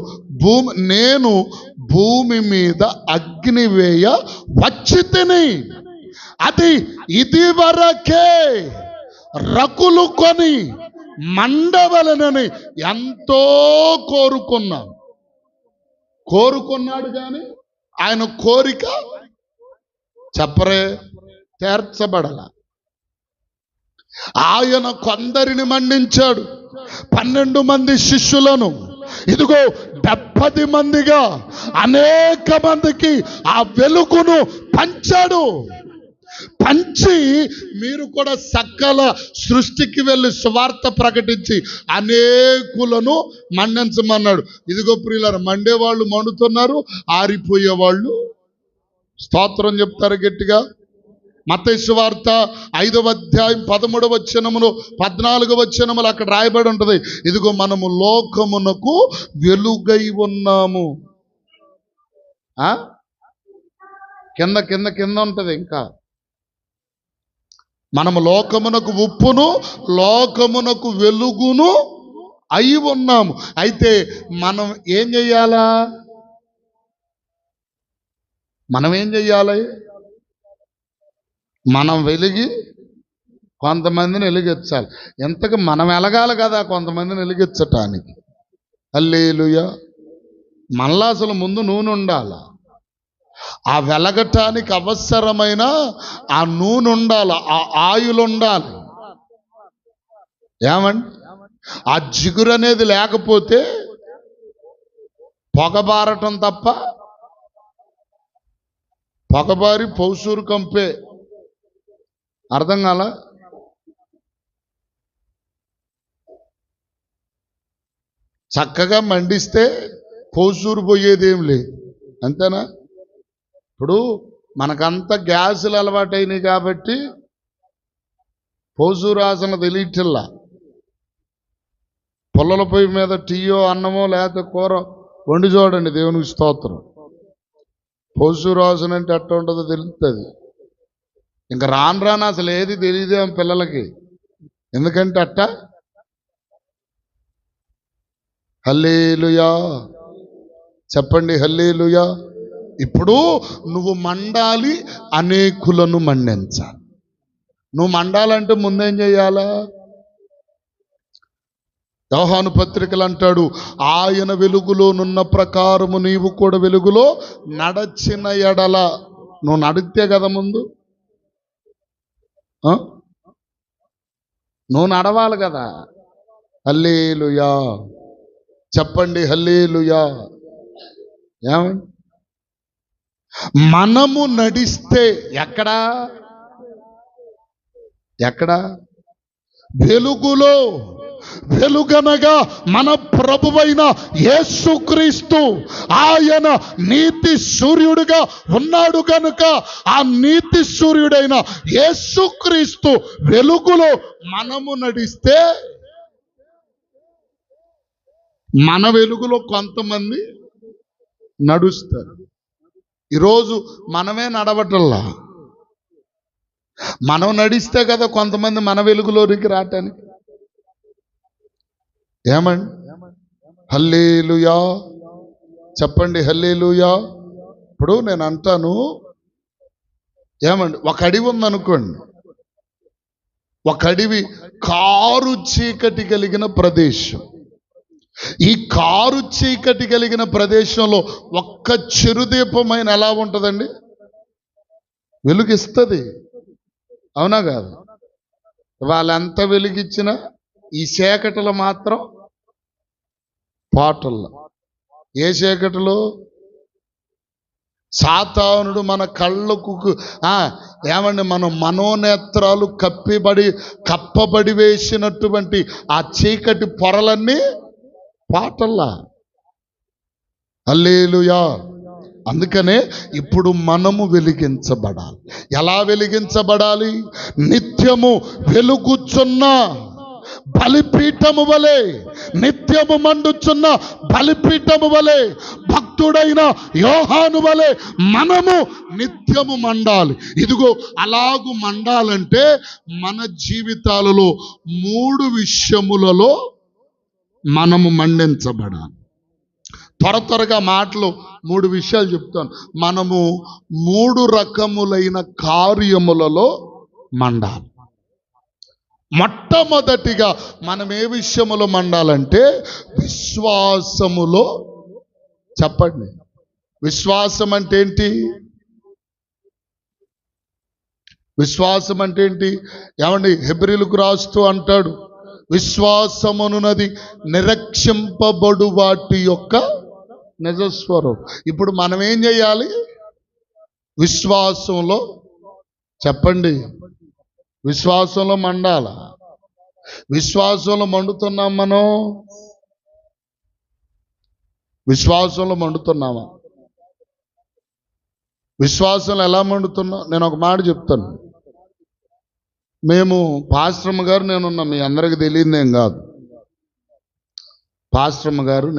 నేను భూమి మీద అగ్ని వేయ వచ్చి తిని, అది ఇదివరకే రకులు కొని మండవలనని ఎంతో కోరుకున్నాడు కానీ ఆయన కోరిక చెప్పరే తీర్చబడల. ఆయన కొందరిని మండించాడు, 12 మంది శిష్యులను ఇదిగో 70 మందిగా అనేక మందికి ఆ వెలుగును పంచాడు. పంచి మీరు కూడా సకల సృష్టికి వెళ్ళి సువార్త ప్రకటించి అనేకులను మండించమన్నాడు. ఇదిగో ప్రియులారా, మండేవాళ్ళు మండుతున్నారు, ఆరిపోయేవాళ్ళు స్తోత్రం చెప్తారు గట్టిగా. మత్తయి సువార్త 5వ అధ్యాయం 13వ వచనములో 14వ వచనములో అక్కడ రాయబడి ఉంటుంది, ఇదిగో మనము లోకమునకు వెలుగై ఉన్నాము. కింద కింద కింద ఉంటుంది, ఇంకా మనము లోకమునకు ఉప్పును లోకమునకు వెలుగును అయి ఉన్నాము. అయితే మనం ఏం చెయ్యాలా? మనం వెలిగి కొంతమందిని వెలిగించాలి. ఎంతకు మనం వెలగాలి కదా కొంతమందిని వెలిగించటానికి. హల్లెలూయా. మళ్ళా అసలు ముందు నూనె ఉండాలి, ఆ వెలగటానికి అవసరమైన ఆ నూనె ఉండాలి, ఆ ఆయిల్ ఉండాలి. ఏమండి, ఆ జిగురు అనేది లేకపోతే పొగబారటం తప్ప, పొగబారి పౌసూరు కంపే. అర్థం కాల? చక్కగా మండిస్తే పౌసూరు పోయేదేం లేదు, అంతేనా? ఇప్పుడు మనకంతా గ్యాసులు అలవాటైనాయి కాబట్టి పౌసూరు ఆసన తెలియట్లా. పుల్లల పొయ్యి మీద టీయో అన్నమో లేకపోతే కూర వండి చూడండి, దేవునికి స్తోత్రం. పౌసూరు ఆసన అంటే ఎట్లా ఉంటుందో తెలుస్తుంది. ఇంకా రాను అసలు ఏది తెలియదేమో పిల్లలకి, ఎందుకంటే అట్ట. హల్లెలూయా, చెప్పండి హల్లెలూయా. ఇప్పుడు నువ్వు మండాలి, అనేకులను మండించాలి. నువ్వు మండాలంటే ముందేం చేయాలా? యోహాను పత్రికలు అంటాడు, ఆయన వెలుగులోనున్న ప్రకారము నీవు కూడా వెలుగులో నడచిన ఎడల. నువ్వు నడితే కదా ముందు, నువ్వు నడవాలి కదా. హల్లెలూయా, చెప్పండి హల్లెలూయా. ఏమండి, మనము నడిస్తే ఎక్కడా వెలుగులో, వెలుగనగా మన ప్రభువైన యేసుక్రీస్తు, ఆయన నీతి సూర్యుడిగా ఉన్నాడు కనుక ఆ నీతి సూర్యుడైన యేసుక్రీస్తు వెలుగులో మనము నడిస్తే, మన వెలుగులో కొంతమంది నడుస్తారు. ఈరోజు మనమే నడవటల్లా, మనం నడిస్తే కదా కొంతమంది మన వెలుగులోనికి రావటానికి. ఏమండి, హల్లెలూయా, చెప్పండి హల్లెలూయా. ఇప్పుడు నేను అంటాను, ఏమండి, ఒక అడవి ఉందనుకోండి, ఒక అడవి కారు చీకటి కలిగిన ప్రదేశం. ఈ కారు చీకటి కలిగిన ప్రదేశంలో ఒక్క చిరుదీపమైన ఎలా ఉంటుందండి? వెలుగిస్తుంది, అవునా కాదు? వాళ్ళెంత వెలిగించినా ఈ చీకటిలో మాత్రం పాటల్లో. ఏ చీకటిలో? సాతానుడు మన కళ్ళకు ఏమండి, మన మనోనేత్రాలు కప్పబడి వేసినటువంటి ఆ చీకటి పొరలన్నీ పాటల్లా. హల్లెలూయా, అందుకనే ఇప్పుడు మనము వెలిగించబడాలి. ఎలా వెలిగించబడాలి? నిత్యము వెలుగుచున్న బలిపీఠము వలె, నిత్యము మండుచున్న బలిపీఠము వలె, భక్తుడైన యోహాను వలె మనము నిత్యము మండాలి. ఇదిగో అలాగు మండాలంటే మన జీవితాలలో 3 విషయములలో మనము మండించబడాలి. త్వరగా మాటలు 3 విషయాలు చెప్తాను. మనము 3 రకములైన కార్యములలో మండాలి. మొట్టమొదటిగా మనం ఏ విషయములో మండాలంటే విశ్వాసములో. చెప్పండి, విశ్వాసం అంటే ఏంటి? విశ్వాసం అంటే ఏంటి? ఏమండి, హెబ్రీలకు రాస్తూ అంటాడు, విశ్వాసమునున్నది నిరీక్షింపబడు వాటి యొక్క నిజస్వరం. ఇప్పుడు మనం ఏం చేయాలి? విశ్వాసంలో, చెప్పండి, విశ్వాసంలో మండాల. విశ్వాసంలో మండుతున్నాం మనం? విశ్వాసంలో మండుతున్నామా? విశ్వాసంలో ఎలా మండుతున్నాం? నేను ఒక మాట చెప్తాను. మేము పాస్టర్మ గారు నేనున్నా, మీ అందరికి తెలియదు ఏం కాదు. పాస్టర్మ గారు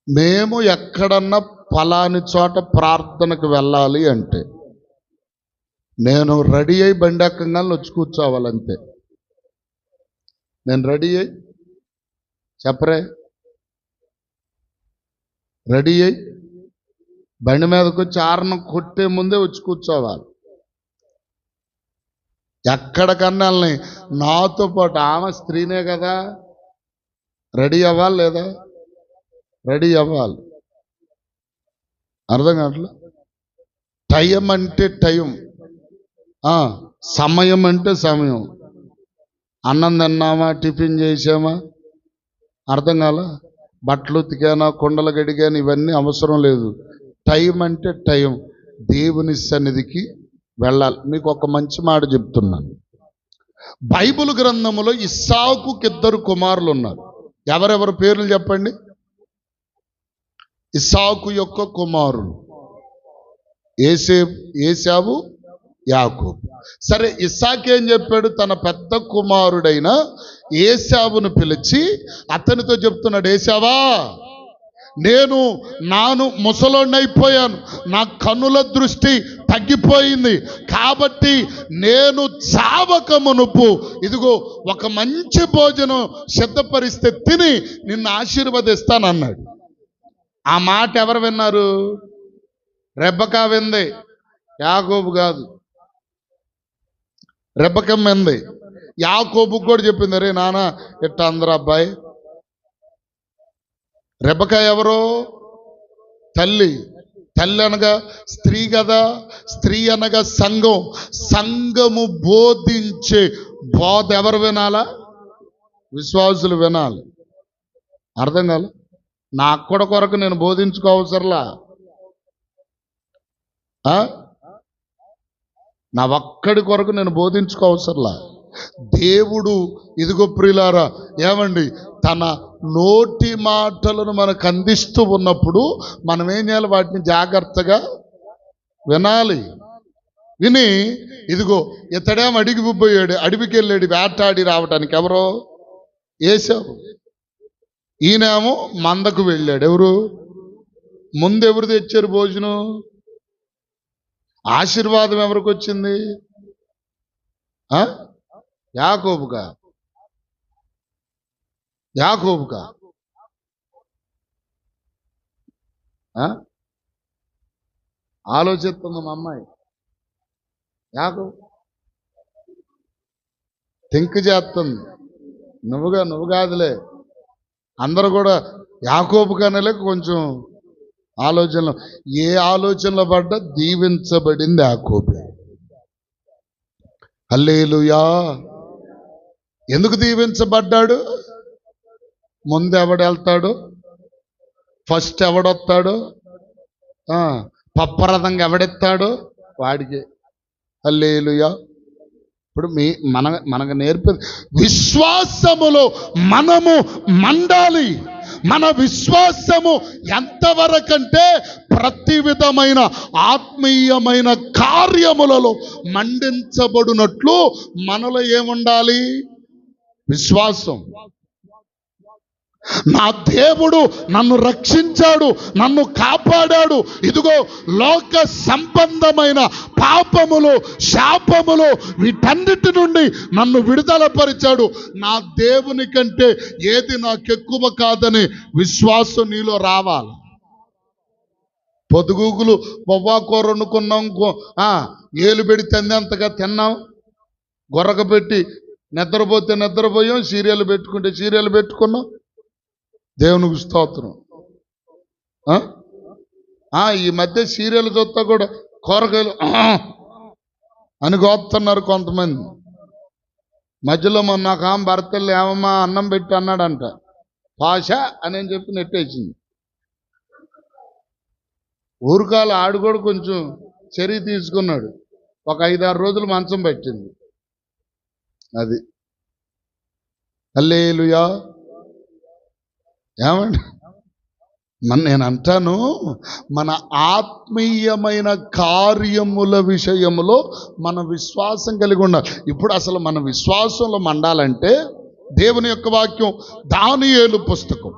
మేము ఎక్కడన్నా ఫలాని చోట ప్రార్థనకు వెళ్ళాలి అంటే నేను రెడీ అయి బండి ఎక్కగానే వచ్చి కూర్చోవాలంతే. నేను రెడీ అయి, చెప్పరే, రెడీ అయి బండి మీదకి వచ్చి ఆరణం కొట్టే ముందే వచ్చి కూర్చోవాలి. ఎక్కడికన్నా నాతో పాటు, ఆమె స్త్రీనే కదా, రెడీ అవ్వాలి లేదా? రెడీ అవ్వాలి. అర్థం కావట్లే? టైం అంటే టైం, సమయం అంటే సమయం. అన్నం తిన్నామా, టిఫిన్ చేసామా, అర్థం కాల, బట్టలు ఉతికానా, కుండలు గడిగాను, ఇవన్నీ అవసరం లేదు. టైం అంటే టైం. దేవుని సన్నిధికి వెళ్ళాలి. మీకు ఒక మంచి మాట చెప్తున్నాను. బైబిల్ గ్రంథములో ఇస్సాకుకి 2 కుమారులు ఉన్నారు. ఎవరెవరు పేర్లు చెప్పండి? ఇస్సాకు యొక్క కుమారులు ఏశావు, యాకోబు. సరే, ఇస్సాకు ఏం చెప్పాడు? తన పెద్ద కుమారుడైన ఏశావును పిలిచి అతనితో చెప్తున్నాడు, ఏశావా, నేను ముసలోడిని అయిపోయాను, నా కన్నుల దృష్టి తగ్గిపోయింది, కాబట్టి నేను చావక మునుపు ఇదిగో ఒక మంచి భోజనం సిద్ధపరిస్తే తిని నిన్ను ఆశీర్వదిస్తానన్నాడు. ఆ మాట ఎవరు విన్నారు? రెబెకా వింది, యాకోబు కాదు. రెబెకమ్మ వింది. యాకోబుకు కూడా చెప్పింది, అరే నాన్న ఇట్ట అందరు అబ్బాయి. రెబెకా ఎవరో? తల్లి. తల్లి అనగా స్త్రీ కదా. స్త్రీ అనగా సంఘం. సంఘము బోధించే బోధ ఎవరు వినాలా? విశ్వాసులు వినాలి. అర్థం కాలే? నా అక్కడ కొరకు నేను బోధించుకోవసరలా. నా ఒక్కడి కొరకు నేను బోధించుకోవసరలా. దేవుడు ఇదిగో ప్రియులారా, ఏమండి, తన నోటి మాటలను మనకు అందిస్తూ ఉన్నప్పుడు మనం ఏం చేయాలి? వాటిని జాగ్రత్తగా వినాలి. విని ఇదిగో ఇతడేమో అడిగిపోయాడు, అడవికి వెళ్ళాడు వేటాడి రావటానికి. ఎవరో? ఏశావు. ఈయనేమో మందకు వెళ్ళాడు. ఎవరు? ముందెవరు తెచ్చారు భోజనం? ఆశీర్వాదం ఎవరికి వచ్చింది? యాకోబుగా. యాకోబుగా. ఆలోచిస్తుంది మా అమ్మాయి. యాకోబు థింక్ చేస్తుంది. నువ్వు కాదులే, అందరూ కూడా యాకోబు కనలే కొంచెం ఆలోచనలో. ఏ ఆలోచనలో పడ్డా దీవించబడింది యాకోబే. హల్లెలూయా. ఎందుకు దీవించబడ్డాడు? ముందు ఎవడెళ్తాడు? ఫస్ట్ ఎవడొస్తాడు? పప్పరథంగా ఎవడెత్తాడు? వాడికి. హల్లెలూయా. ఇప్పుడు మనకు నేర్పేది విశ్వాసములో మనము మండాలి. మన విశ్వాసము ఎంతవరకంటే ప్రతి విధమైన ఆత్మీయమైన కార్యములలో మండించబడినట్లు మనలో ఏముండాలి? విశ్వాసం. నా దేవుడు నన్ను రక్షించాడు, నన్ను కాపాడాడు. ఇదిగో లోక సంబంధమైన పాపములు, శాపములు, వీటన్నిటి నుండి నన్ను విడుదలపరిచాడు. నా దేవుని కంటే ఏది నాకెక్కువ కాదని విశ్వాసం నీలో రావాలి. పొదుగుగులు బొవ్వాకూర వండుకున్నాం, ఏలు పెడి తిన్నంతగా తిన్నాం, గొర్రక పెట్టి నిద్రపోతే నిద్రపోయాం, సీరియల్ పెట్టుకుంటే సీరియల్ పెట్టుకున్నాం. దేవునికి స్తోత్రం. ఈ మధ్య సీరియల్ చూస్తా కూడా కూరగాయలు అని గోపుతున్నారు కొంతమంది. మధ్యలో మొన్న నాకు భర్తలు ఏమమ్మా అన్నం పెట్టి అన్నాడంట, పాష అని చెప్పి నెట్టేసింది. ఊరుకాల ఆడు కూడా కొంచెం చర్య తీసుకున్నాడు. ఒక 5-6 రోజులు మంచం పెట్టింది. అది హల్లెలూయా. ఏమండి, నేను అంటాను, మన ఆత్మీయమైన కార్యముల విషయంలో మన విశ్వాసం కలిగి ఉండాలి. ఇప్పుడు అసలు మన విశ్వాసంలో మండాలంటే దేవుని యొక్క వాక్యం దానియేలు పుస్తకం,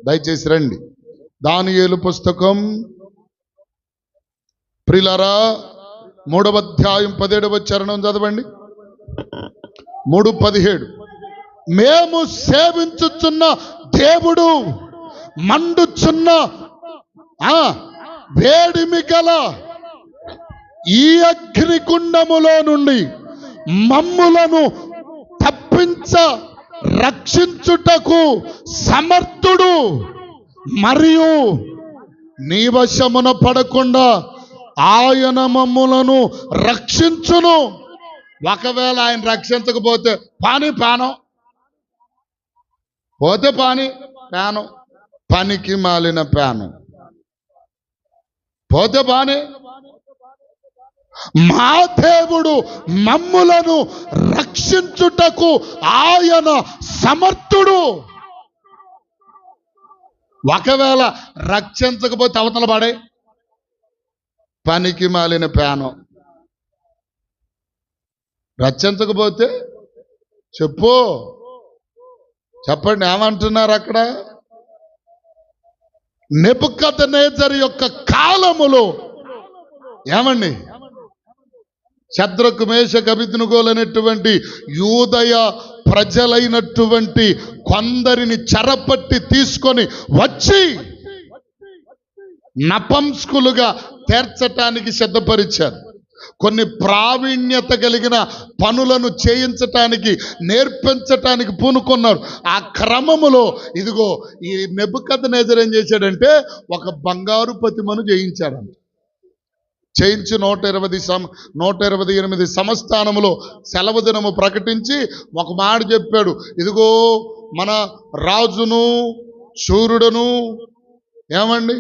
దయచేసి రండి. దానియేలు పుస్తకం ప్రియులారా 3వ అధ్యాయం 17వ చరణం చదవండి. 3:17. మేము సేవించుచున్న దేవుడు మండుచున్న వేడిమి గల ఈ అగ్నిగుండములో నుండి మమ్ములను తప్పించ రక్షించుటకు సమర్థుడు, మరియు నీ వశమున పడకుండా ఆయన మమ్ములను రక్షించును. ఒకవేళ ఆయన రక్షించకపోతే పానం పోతే పానం, పనికి మాలిన పానం పోతే పాని. మా దేవుడు మమ్ములను రక్షించుటకు ఆయన సమర్థుడు. ఒకవేళ రక్షించకపోతే అవతల పడే పనికి మాలిన పానం. రక్షించకపోతే చెప్పండి ఏమంటున్నారు అక్కడ? నెబుకద్నెజరు యొక్క కాలములో ఏమండి, షద్రకు మేషకు అబేద్నెగోలు అనేటువంటి యూదయ ప్రజలైనటువంటి కొందరిని చెరపట్టి తీసుకొని వచ్చి నపంసకులుగా తీర్చటానికి సిద్ధపరిచారు. కొన్ని ప్రావీణ్యత కలిగిన పనులను చేయించటానికి, నేర్పించటానికి పూనుకున్నారు. ఆ క్రమములో ఇదిగో ఈ నెబుకద్నెజరు ఏం చేశాడంటే ఒక బంగారు ప్రతిమను చేయించాడంట. చేయించి 128 సంస్థానములో సెలవు దినము ప్రకటించి ఒక మాట చెప్పాడు. ఇదిగో మన రాజును శూరుడును ఏమండి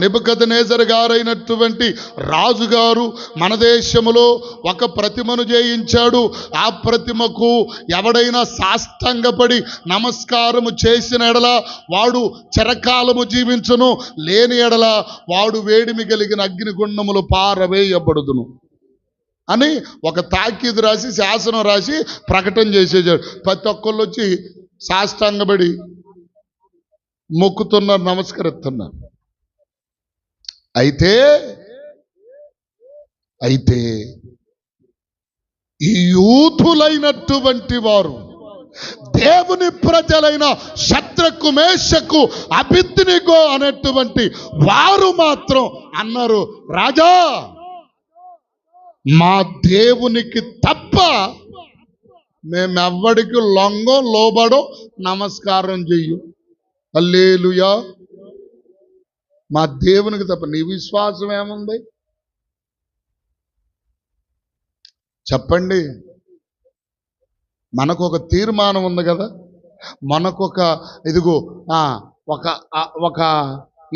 నెబుకద్నెజరు గారైనటువంటి రాజుగారు మన దేశములో ఒక ప్రతిమను చేయించాడు. ఆ ప్రతిమకు ఎవడైనా సాష్టాంగపడి నమస్కారము చేసిన ఎడల వాడు చిరకాలము జీవించును, లేని ఎడల వాడు వేడిమి కలిగిన అగ్నిగుండములు పారవేయబడుదును అని ఒక తాకీదు రాసి, శాసనం రాసి ప్రకటన చేసేసాడు. ప్రతి ఒక్కళ్ళు వచ్చి సాష్టాంగపడి మొక్కుతున్నారు, నమస్కరిస్తున్నారు. అయితే ఈ యూదులైనటువంటి వారు, దేవుని ప్రజలైన షద్రకు మేషకు అబేద్నెగో అనేటువంటి వారు మాత్రం అన్నారు, రాజా మా దేవునికి తప్ప మేమెవ్వడికి లొంగం, లోబడో, నమస్కారం చెయ్యం. హల్లెలూయా. మా దేవునికి తప్ప. నీ విశ్వాసం ఏముంది చెప్పండి? మనకు ఒక తీర్మానం ఉంది కదా, మనకొక ఇదిగో ఒక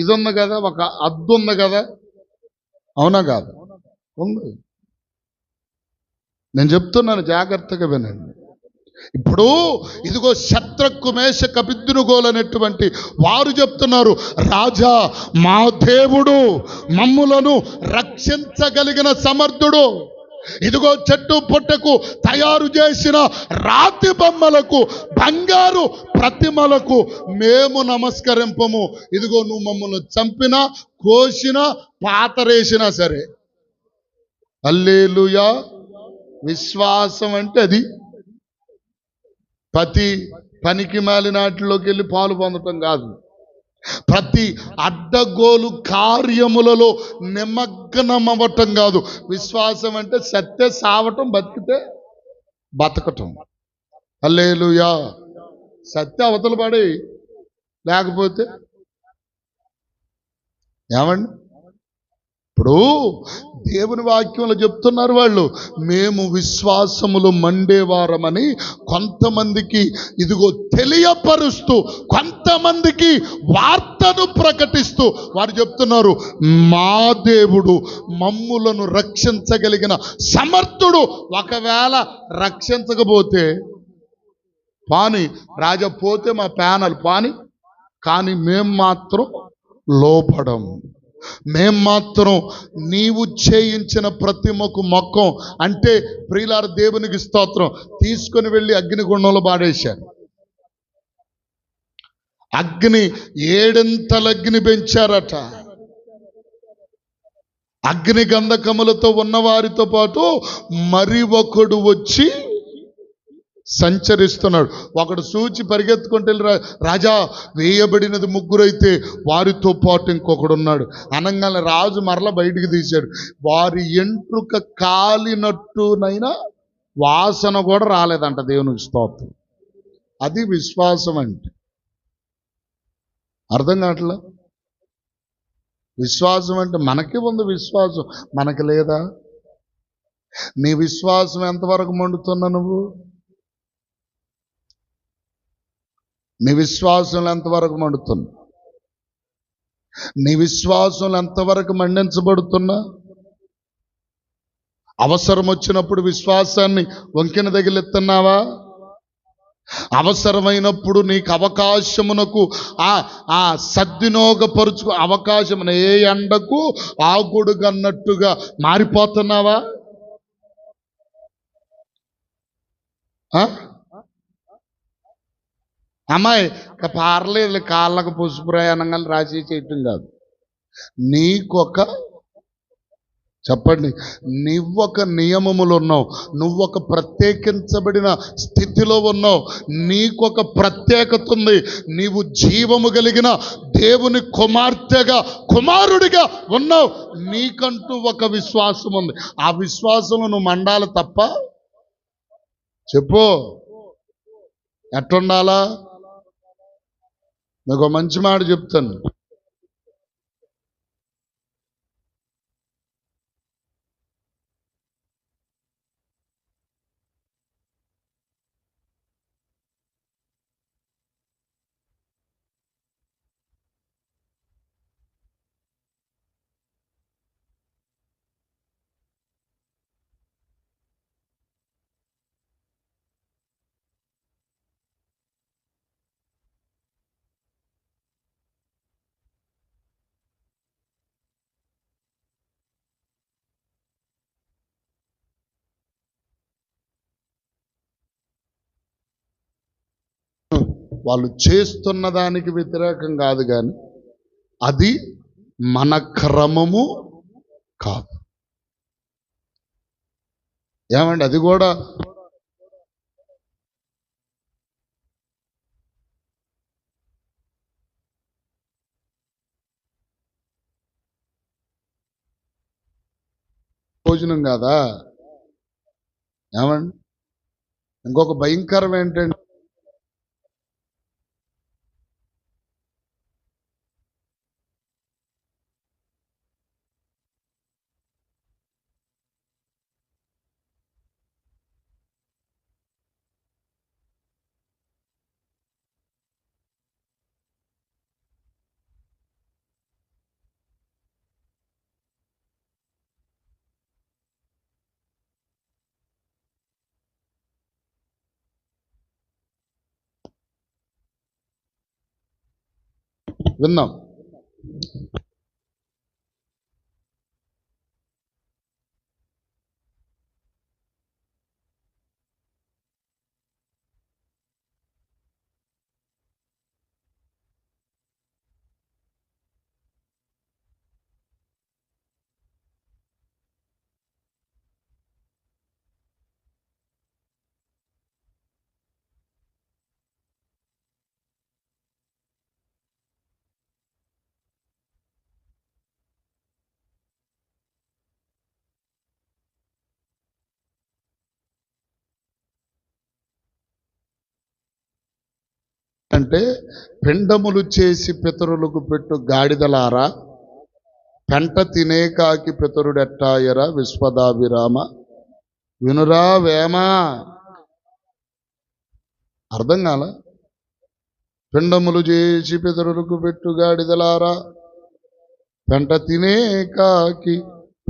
ఇది ఉంది కదా, ఒక అద్దు ఉంది కదా, అవునా కాదు? ఉంది. నేను చెప్తున్నాను, జాగ్రత్తగా వినండి. ఇప్పుడు ఇదిగో శత్రకు మేషక అబేద్నెగోలు అనేటువంటి వారు చెప్తున్నారు, రాజా, మా దేవుడు మమ్ములను రక్షించగలిగిన సమర్థుడు. ఇదిగో చెట్టు పుట్టకు తయారు చేసిన రాతి బొమ్మలకు, బంగారు ప్రతిమలకు మేము నమస్కరింపము. ఇదిగో నువ్వు మమ్మల్ని చంపినా, కోసినా, పాతరేసినా సరే. హల్లెలూయా. విశ్వాసం అంటే అది. ప్రతి పనికి మాలినాటిలోకి వెళ్ళి పాలు పొందటం కాదు. ప్రతి అడ్డగోలు కార్యములలో నిమగ్నం అవ్వటం కాదు. విశ్వాసం అంటే సత్య సావటం, బతికితే బతకటం. హల్లెలూయా. సత్య అవతల పడి లేకపోతే ఏమండి? ఇప్పుడు దేవుని వాక్యంలో చెప్తున్నారు వాళ్ళు, మేము విశ్వాసములు మండేవారమని కొంతమందికి ఇదిగో తెలియపరుస్తూ, కొంతమందికి వార్తను ప్రకటిస్తూ వారు చెప్తున్నారు, మా దేవుడు మమ్ములను రక్షించగలిగిన సమర్థుడు. ఒకవేళ రక్షించకపోతే పాని, రాజా పోతే మా ప్యానల్ పాని, కానీ మేం మాత్రం లోపడం. మేం మాత్రం నీవు చేయించిన ప్రతిమకు మొక్కం. అంటే ప్రియులార, దేవునికి స్తోత్రం, తీసుకొని వెళ్ళి అగ్నిగుండంలో పాడేశారు. అగ్ని 7 అగ్ని పెంచారట. అగ్ని గంధకములతో ఉన్నవారితో పాటు మరి ఒకడు వచ్చి సంచరిస్తున్నాడు. ఒకడు సూచి పరిగెత్తుకుంటే, రాజా, వేయబడినది 3 అయితే వారితో పాటు ఇంకొకడు ఉన్నాడు అనగానే రాజు మరల బయటికి తీశాడు. వారి ఎంట్రుక కాలినట్టునైనా వాసన కూడా రాలేదంట. దేవునికి స్తోత్రం. అది విశ్వాసం అంటే. అర్థం కావట్లా? విశ్వాసం అంటే మనకి ఉంది. విశ్వాసం మనకి లేదా? నీ విశ్వాసం ఎంతవరకు మండుతున్నా నువ్వు? నీ విశ్వాసం ఎంతవరకు మండుతున్నా? నీ విశ్వాసం ఎంతవరకు మండించబడుతున్నా? అవసరం వచ్చినప్పుడు విశ్వాసాన్ని వంకిన తగిలిస్తున్నావా? అవసరమైనప్పుడు నీకు అవకాశమునకు ఆ సద్వినియోగపరుచుకు అవకాశం, ఏ ఎండకు ఆగుడుగన్నట్టుగా మారిపోతున్నావా? అమ్మాయి పారలేదు, కాళ్ళకు పసుపు ప్రయాణంగా రాసి చేయటం కాదు. నీకొక, చెప్పండి, నువ్వొక నియమములు ఉన్నావు, నువ్వొక ప్రత్యేకించబడిన స్థితిలో ఉన్నావు, నీకొక ప్రత్యేకత ఉంది. నీవు జీవము కలిగిన దేవుని కుమార్తెగా, కుమారుడిగా ఉన్నావు. నీకంటూ ఒక విశ్వాసం ఉంది. ఆ విశ్వాసంలో నువ్వు మండాలి తప్ప. చెప్పు, ఎట్టుండాలా? మీకు మంచి మాట చెప్తాను. వాళ్ళు చేస్తున్న దానికి వ్యతిరేకం కాదు, కానీ అది మన క్రమము కాదు. ఏమండి? అది కూడా భోజనం కాదా? ఏమండి? ఇంకొక భయంకరం ఏంటంటే, విన్నాం. అంటే పిండములు చేసి పితరులకు పెట్టు గాడిదలారా, పెంట తినేకాకి పితరుడెట్టాయరా విశ్వదాభిరామ, వినురా వేమా. అర్థం కాల. పిండములు చేసి పితరులకు పెట్టు గాడిదలారా, పెంట తినేకాకి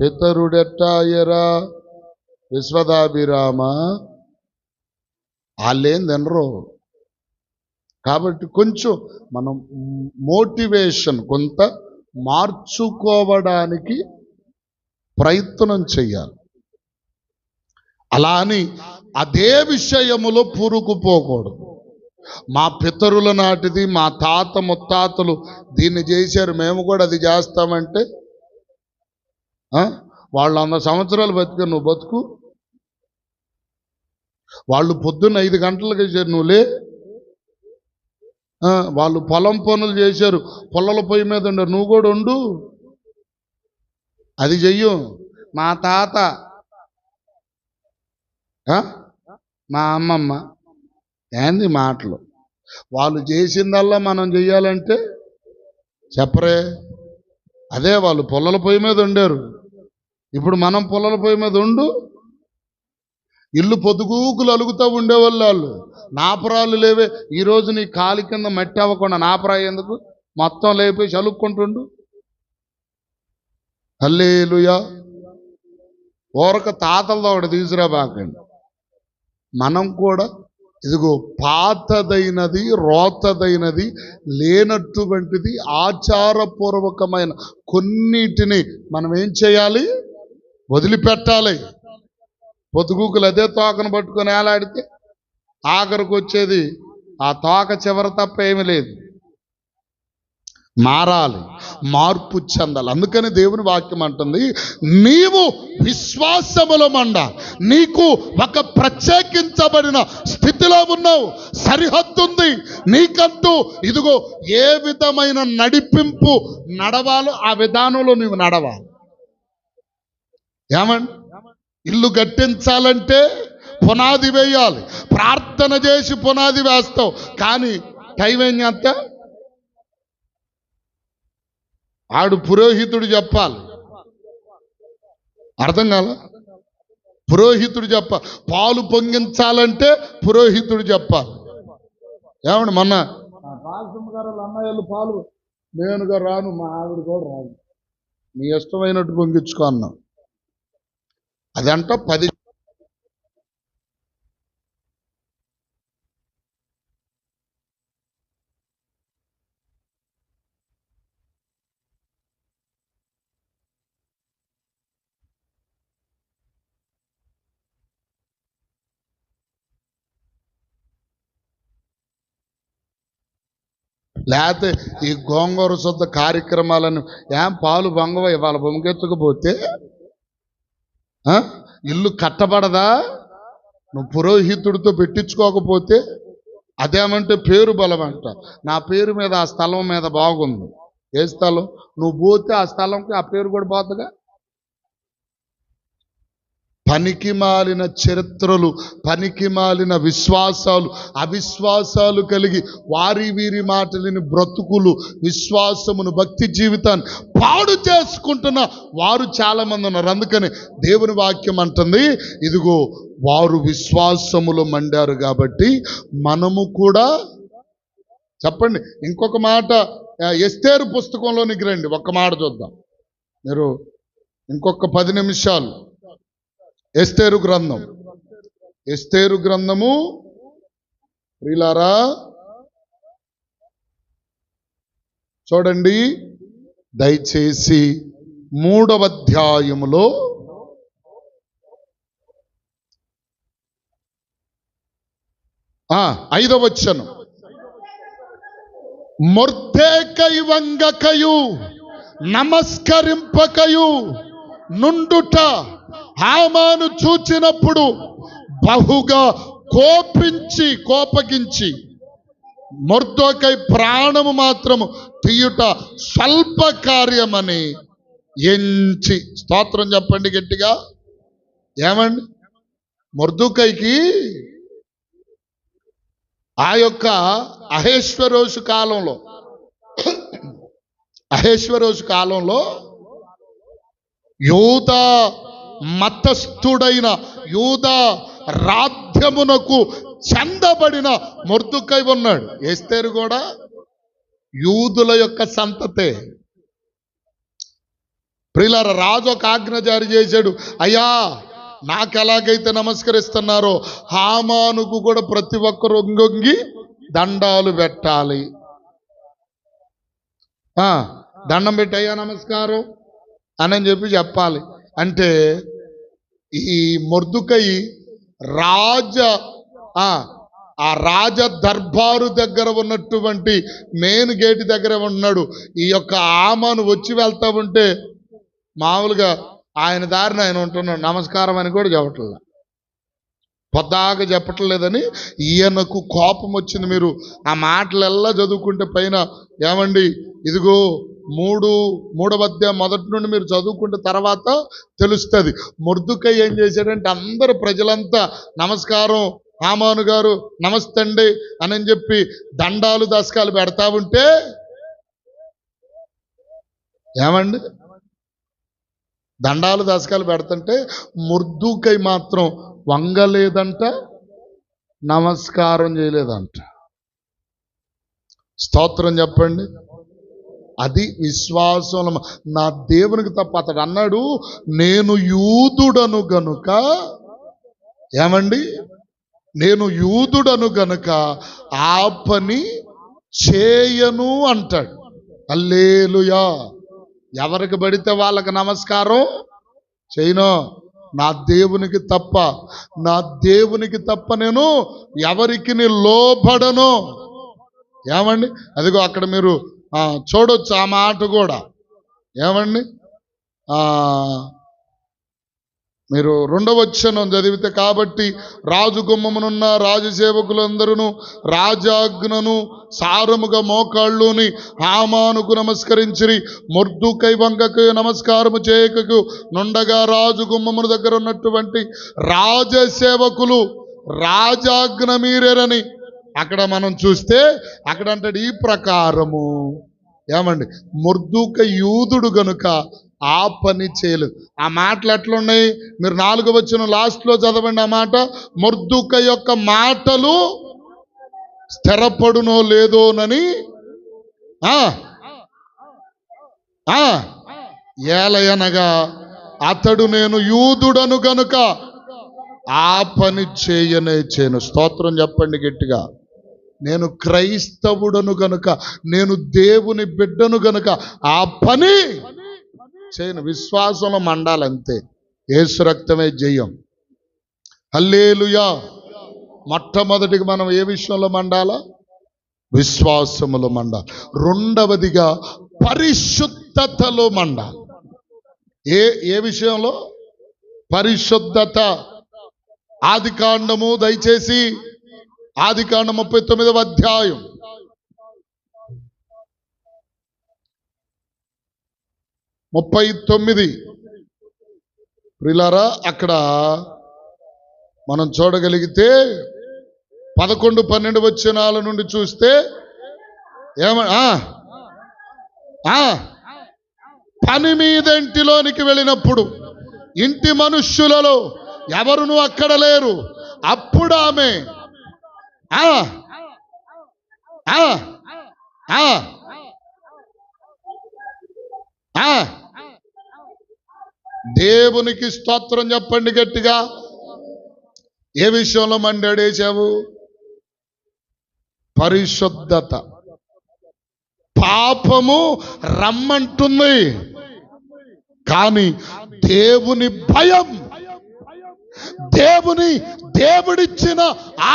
పితరుడెట్టాయరా విశ్వదాభిరామ. వాళ్ళేం తినరు. కాబట్టి కొంచెం మనం మోటివేషన్ కొంత మార్చుకోవడానికి ప్రయత్నం చేయాలి. అలా అని అదే విషయములో పురుకుపోకూడదు. మా పితరుల నాటిది, మా తాత ముత్తాతలు దీన్ని చేశారు, మేము కూడా అది చేస్తామంటే వాళ్ళు 100 సంవత్సరాలు బతిక నువ్వు బతుకు. వాళ్ళు పొద్దున్న 5 గంటలకు చేశారు, నువ్వు లే. వాళ్ళు పొలం పనులు చేశారు, పొలాల పొయ్యి మీద ఉండరు, నువ్వు కూడా ఉండు. అది చెయ్యు. మా తాత, మా అమ్మమ్మ, ఏంది మాటలు. వాళ్ళు చేసిందల్లా మనం చెయ్యాలంటే చెప్పరే. అదే వాళ్ళు పొలాల పొయ్యి మీద ఉండారు, ఇప్పుడు మనం పొలాల పొయ్యి మీద ఉండు. ఇల్లు పొద్దుగూకులు అలుగుతూ ఉండేవాళ్ళు వాళ్ళు. నాపరాలు లేవే. ఈరోజు నీ కాలి కింద మట్టి అవ్వకుండా నాపరా ఎందుకు, మొత్తం లేపేసి అలుక్కుంటుండు. హల్లెలూయా. ఓరక తాతలతో ఒకటి తీసుకురాబాకండి. మనం కూడా ఇదిగో పాతదైనది, రోతదైనది, లేనటువంటిది ఆచారపూర్వకమైన కొన్నిటిని మనం ఏం చేయాలి, వదిలిపెట్టాలి. పొద్దుగూకులు అదే తోకను పట్టుకొని ఏలాడితే ఆఖరికి వచ్చేది ఆ తోక చివరి తప్ప ఏమీ లేదు. మారాలి, మార్పు చెందాలి. అందుకని దేవుని వాక్యం అంటుంది, నీవు విశ్వాసముల మండ, నీకు ఒక ప్రత్యేకించబడిన స్థితిలో ఉన్నావు, సరిహద్దు ఉంది నీకంటూ. ఇదిగో ఏ విధమైన నడిపింపు నడవాలో ఆ విధానంలో నీవు నడవాలి. ఏమండి, ఇల్లు కట్టించాలంటే పునాది వేయాలి. ప్రార్థన చేసి పునాది వేస్తావు, కానీ టైం ఏం చేస్తా, ఆడు పురోహితుడు చెప్పాలి. అర్థం కాల. పురోహితుడు చెప్పాలి. పాలు పొంగించాలంటే పురోహితుడు చెప్పాలి. ఏమండి, మొన్న రాజమ్మ గారు అన్నయ్యలు పాలు, నేనుగా రాను, మా ఆవిడ కూడా రాను, నీ ఇష్టమైనట్టు పొంగించుకో అన్నాం. అదంట 10 లేకపోతే ఈ గోంగూర శుద్ధ కార్యక్రమాలను ఏం పాలు బొంగవ ఇవాళ బొంగెత్తకపోతే ఇల్లు కట్టబడదా? నువ్వు పురోహితుడితో పెట్టించుకోకపోతే అదేమంటే పేరు బలం అంట. నా పేరు మీద ఆ స్థలం మీద బాగుంది. ఏ స్థలం? నువ్వు పోతే ఆ స్థలంకి ఆ పేరు కూడా పోతుందిగా. పనికి మాలిన చరిత్రలు, పనికి మాలిన విశ్వాసాలు, అవిశ్వాసాలు కలిగి వారి వీరి మాటలని బ్రతుకులు, విశ్వాసమును, భక్తి జీవితాన్ని పాడు చేసుకుంటున్న వారు చాలా మంది ఉన్నారు. అందుకని దేవుని వాక్యం అంటుంది, ఇదిగో వారు విశ్వాసములు మండారు కాబట్టి మనము కూడా. చెప్పండి ఇంకొక మాట, ఎస్తేరు పుస్తకంలోనికి రండి, ఒక్క మాట చూద్దాం. మీరు ఇంకొక 10 నిమిషాలు. ఎస్తేరు గ్రంథం, ఎస్తేరు గ్రంథము ప్రియులారా చూడండి దయచేసి 3వ అధ్యాయములో 5వ వచనం. మొర్దెకై వంగకయు నమస్కరింపకయు నుండుట హామాను చూచినప్పుడు బహుగా కోపగించి మొర్దెకై ప్రాణము మాత్రము తీయుట స్వల్ప కార్యమని ఎంచి. స్తోత్రం చెప్పండి గట్టిగా. ఏమండి, మొర్దెకైకి ఆ యొక్క అహేశ్వరోషు కాలంలో యూదా మతస్థుడైన యూదా రాజ్యమునకు చెందబడిన మొర్దెకై ఉన్నాడు. ఎస్తేరు కూడా యూదుల యొక్క సంతతే. ప్రియులారా, రాజు ఒక ఆజ్ఞ జారీ చేశాడు. అయ్యా, నాకు ఎలాగైతే నమస్కరిస్తున్నారో హామానుకు కూడా ప్రతి ఒక్కరు ఒంగొంగి దండాలు పెట్టాలి. దండం పెట్టయ్యా నమస్కారం అని చెప్పాలి. అంటే ఈ మొర్దెకై ఆ రాజ దర్బారు దగ్గర ఉన్నటువంటి మెయిన్ గేట్ దగ్గర ఉన్నాడు. ఈ యొక్క హామాను వచ్చి వెళ్తా ఉంటే మామూలుగా ఆయన దారిన ఆయన ఉంటున్నాడు, నమస్కారం అని కూడా చెప్పట్లేదు, పొద్దాక చెప్పట్లేదని ఈయనకు కోపం వచ్చింది. మీరు ఆ మాటలెల్లా చదువుకుంటే పైన ఏమండి, ఇదిగో 3వ అధ్యాయం మొదటి నుండి మీరు చదువుకుంటే తర్వాత తెలుస్తుంది. మొర్దెకై ఏం చేశాడంటే అందరు ప్రజలంతా నమస్కారం హామాను గారు నమస్తే అండి అని చెప్పి దండాలు దశకాలు పెడతా ఉంటే ఏమండి, దండాలు దశకాలు పెడుతుంటే మొర్దెకై మాత్రం వంగలేదంట, నమస్కారం చేయలేదంట. స్తోత్రం చెప్పండి. అది విశ్వాసం. నా దేవునికి తప్ప. అతడు అన్నాడు, నేను యూదుడను గనుక, ఏమండి, నేను యూదుడను గనుక ఆ పని చేయను అంటాడు. హల్లెలూయా. ఎవరికి పడితే వాళ్ళకి నమస్కారం చేయను. నా దేవునికి తప్ప నేను ఎవరికి లోబడను. ఏమండి, అదిగో అక్కడ మీరు చూడొచ్చు ఆ మాట కూడా. ఏమండి, మీరు 2వ వచనం చదివితే, కాబట్టి రాజు గుమ్మమునున్న రాజసేవకులందరూ రాజాజ్ఞను సారముగా మోకాళ్ళుని హామానుకు నమస్కరించిరి. మొర్దెకై వంగకు నమస్కారము చేయకకు నుండగా రాజు గుమ్మమును దగ్గర ఉన్నటువంటి రాజసేవకులు రాజాజ్ఞ మీరేరని. అక్కడ మనం చూస్తే అక్కడ అంటాడు ఈ ప్రకారము. ఏమండి, మొర్దెకై యూదుడు గనుక ఆ పని చేయలేదు. ఆ మాటలు ఎట్లున్నాయి? మీరు 4వ వచనం లాస్ట్లో చదవండి. ఆ మాట, మొర్దెకై యొక్క మాటలు స్థిరపడునో లేదోనని ఏలయనగా అతడు నేను యూదుడను గనుక ఆ పని చేయను. స్తోత్రం చెప్పండి గట్టిగా. నేను క్రైస్తవుడను గనుక, నేను దేవుని బిడ్డను గనుక ఆ పని చేయను. విశ్వాసంలో మండాలంతే. యేసు రక్తమే జయం. హల్లెలూయా. మొట్టమొదటిగా మనం ఏ విషయంలో మండాలా? విశ్వాసములో మండాలి. 2వదిగా పరిశుద్ధతలో మండాలి. ఏ విషయంలో? పరిశుద్ధత. ఆదికాండము, దయచేసి ఆదికాండం 39వ అధ్యాయం 39. ప్రియులారా, అక్కడ మనం చూడగలిగితే 11, 12 వచనాల నుండి చూస్తే పని మీద ఇంటిలోనికి వెళ్ళినప్పుడు ఇంటి మనుష్యులలో ఎవరునూ అక్కడ లేరు. అప్పుడు ఆమె దేవునికి స్తోత్రం చెప్పండి గట్టిగా. ఏ విషయంలో మండాడేశావు? పరిశుద్ధత. పాపము రమ్మంటుంది, కానీ దేవుని భయం, దేవుడిచ్చిన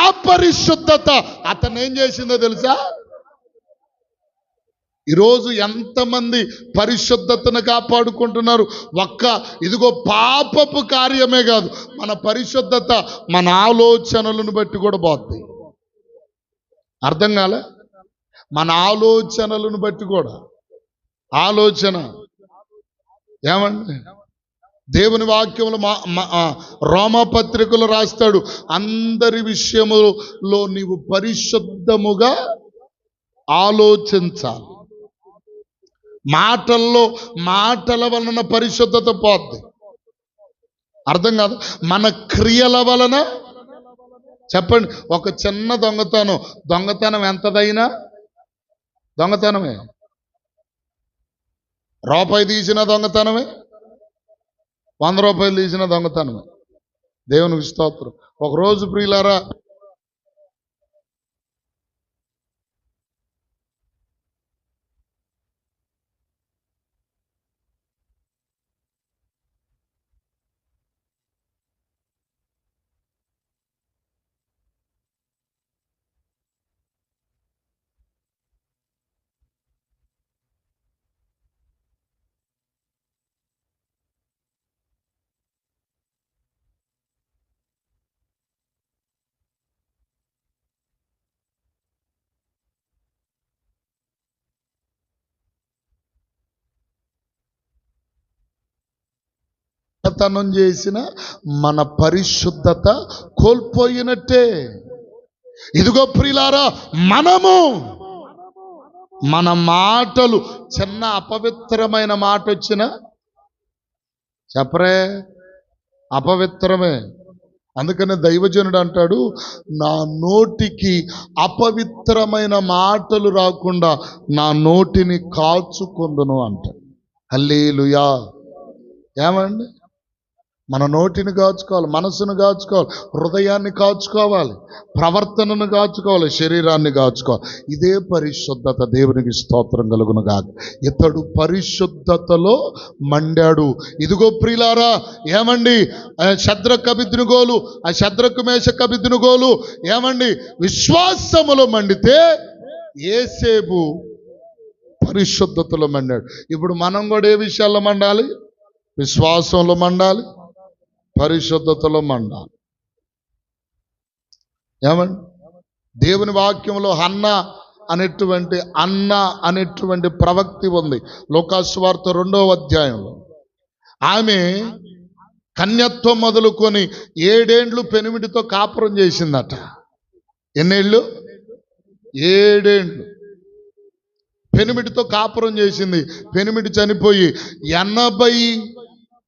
ఆ పరిశుద్ధత అతను ఏం చేసిందో తెలుసా? ఈరోజు ఎంతమంది పరిశుద్ధతను కాపాడుకుంటున్నారు? ఇదిగో పాపపు కార్యమే కాదు, మన పరిశుద్ధత మన ఆలోచనలను బట్టి కూడా పోద్ది. అర్థం కాలే? మన ఆలోచనలను బట్టి కూడా. ఆలోచన ఏమండి? దేవుని వాక్యములు రోమపత్రికలు రాస్తాడు, అందరి విషయములో నీవు పరిశుద్ధముగా ఆలోచించాలి. మాటల వలన పరిశుద్ధత పోద్ది. అర్థం కాదు? మన క్రియల వలన. చెప్పండి, ఒక చిన్న దొంగతనం ఎంతదైనా దొంగతనమే. రూపాయి తీసిన దొంగతనమే, 100 రూపాయలు తీసిన దొంగతనమే. దేవునికి స్తోత్రం. ఒకరోజు ప్రియులారా, తనం చేసిన మన పరిశుద్ధత కోల్పోయినట్టే. ఇదిగో ప్రియులారా, మన మాటలు చిన్న అపవిత్రమైన మాట వచ్చినా చెప్పరే, అపవిత్రమే. అందుకనే దైవజనుడు అంటాడు, నా నోటికి అపవిత్రమైన మాటలు రాకుండా నా నోటిని కాచుకొందును అంటాడు. హల్లెలూయా. ఏమండి? మన నోటిని కాచుకోవాలి, మనసును కాచుకోవాలి, హృదయాన్ని కాచుకోవాలి, ప్రవర్తనను కాచుకోవాలి, శరీరాన్ని కాచుకోవాలి. ఇదే పరిశుద్ధత. దేవునికి స్తోత్రం కలుగును గాక. ఇతడు పరిశుద్ధతలో మండాడు. ఇదిగో ప్రియులారా, ఏమండి? శద్రకు అబేద్నెగోలు, ఆ శద్రకు మేషకు అబేద్నెగోలు ఏమండి? విశ్వాసములో మండితే యోసేపు పరిశుద్ధతలో మండాడు. ఇప్పుడు మనం కూడా ఏ విషయాల్లో మండాలి? విశ్వాసంలో మండాలి, పరిశుద్ధతలో మండాలి. ఏమండి? దేవుని వాక్యంలో అన్న అనేటువంటి ప్రవక్తి ఉంది. లూకాసు సువార్త 2వ అధ్యాయంలో. ఆమె కన్యత్వం మొదలుకొని 7 ఏండ్లు పెనిమిటితో కాపురం చేసిందట. ఎన్నేళ్ళు? 7 ఏండ్లు పెనిమిటితో కాపురం చేసింది. పెనిమిటి చనిపోయి 80,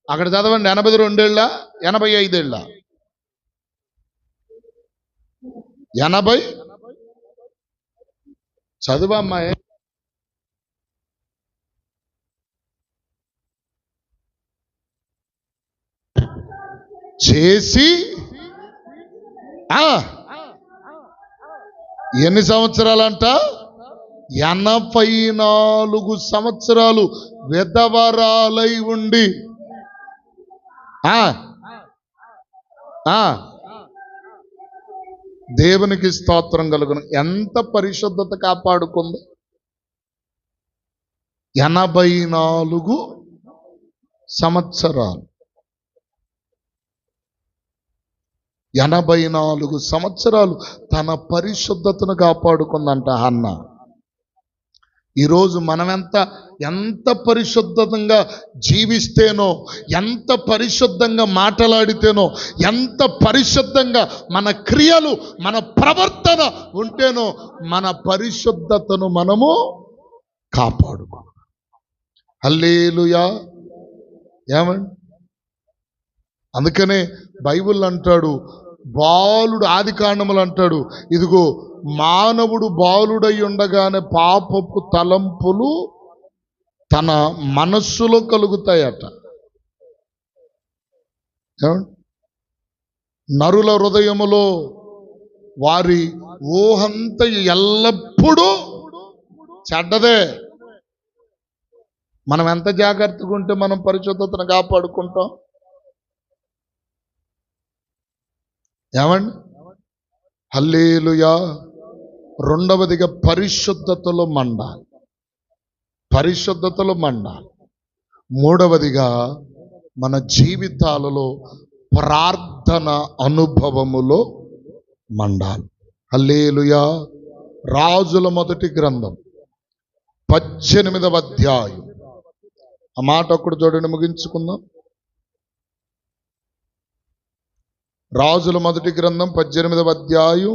అక్కడ చదవండి, 82 ఏళ్ళ 85 ఏళ్ళ 80 చదువు అమ్మాయి. చేసి ఎన్ని సంవత్సరాలంట? 84 సంవత్సరాలు విధవరాలై ఉండి దేవునికి స్తోత్రం కలుగును. ఎంత పరిశుద్ధత కాపాడుకుంది? 84 సంవత్సరాలు 84 సంవత్సరాలు తన పరిశుద్ధతను కాపాడుకుందంట హన్న. ఈరోజు మనం ఎంత పరిశుద్ధంగా జీవిస్తేనో, ఎంత పరిశుద్ధంగా మాట్లాడితేనో, ఎంత పరిశుద్ధంగా మన క్రియలు, మన ప్రవర్తన ఉంటేనో మన పరిశుద్ధతను మనము కాపాడుకో. హల్లెలూయా. ఏమండి? అందుకనే బైబిల్ అంటాడు, బాలుడు, ఆదికాండములు అంటాడు, ఇదిగో మానవుడు బాలుడై ఉండగానే పాపపు తలంపులు తన మనస్సులో కలుగుతాయట. నరుల హృదయములో వారి ఊహంత ఎల్లప్పుడూ చెడ్డదే. మనం ఎంత జాగ్రత్తగా ఉంటే మనం పరిశుద్ధతను కాపాడుకుంటాం. ఏమండి? హల్లెలూయా. రెండవదిగా పరిశుద్ధతలో మండాలి. పరిశుద్ధతలో మండాలి. మూడవదిగా మన జీవితాలలో ప్రార్థన అనుభవములో మండాలి. హల్లెలూయా. రాజుల మొదటి గ్రంథం 18వ అధ్యాయం. ఆ మాట ఒక్కడు చూడండి, ముగించుకుందాం. రాజుల మొదటి గ్రంథం 18వ అధ్యాయం.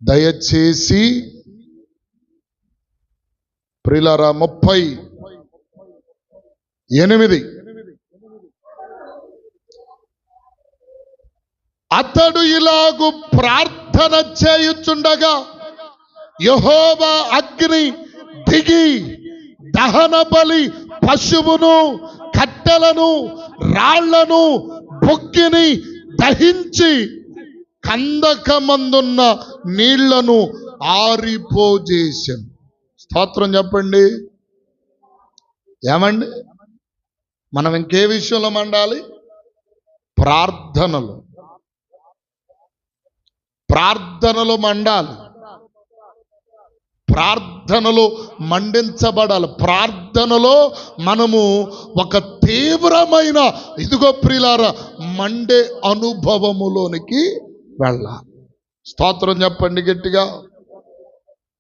దయచేసి ప్రియులారా 38. అతడు ఇలాగు ప్రార్థన చేయుచుండగా యెహోవా అగ్ని దిగి దహన బలి పశువును, కట్టెలను, రాళ్లను, బొగ్గిని దహించి కందకమందున్న నీళ్లను ఆరిపోజేశాను. స్తోత్రం చెప్పండి. ఏమండి? మనం ఇంకే విషయంలో మండాలి? ప్రార్థనలో. ప్రార్థనలో మండాలి. ప్రార్థనలో మండించబడాలి. ప్రార్థనలో మనము ఒక తీవ్రమైన, ఇదిగో ప్రియులారా, మండే అనుభవములోనికి వెళ్ళాలి. స్తోత్రం చెప్పండి గట్టిగా.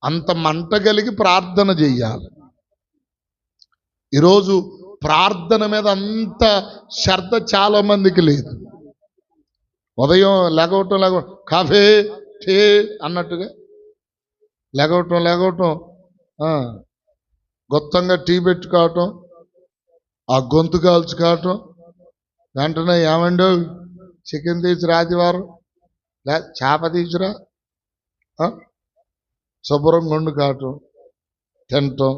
అంత మంట కలిగి ప్రార్థన చెయ్యాలి. ఈరోజు ప్రార్థన మీద అంత శ్రద్ధ చాలా మందికి లేదు. ఉదయం లేగవటం కాఫీ టీ అన్నట్టుగా లేగవటం గొత్తంగా టీ పెట్టుకోవటం, ఆ గొంతు కాల్చుకోవటం, వెంటనే ఏమండో చికెన్ తీసుకురా, ఆదివారం చేప తీసుకురా, శుభ్రం గుండు కావటం, తినటం.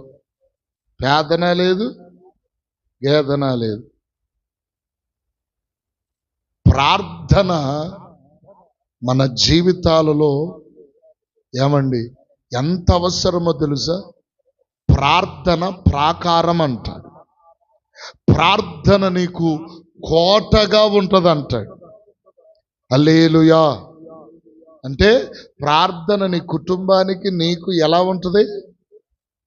పేదన లేదు, గేదన లేదు. ప్రార్థన మన జీవితాలలో ఏమండి ఎంత అవసరమో తెలుసా? ప్రార్థన ప్రాకారం అంటాడు. ప్రార్థన నీకు కోటగా ఉంటుంది అంటాడు. హల్లెలూయా. అంటే ప్రార్థన నీ కుటుంబానికి, నీకు ఎలా ఉంటుంది?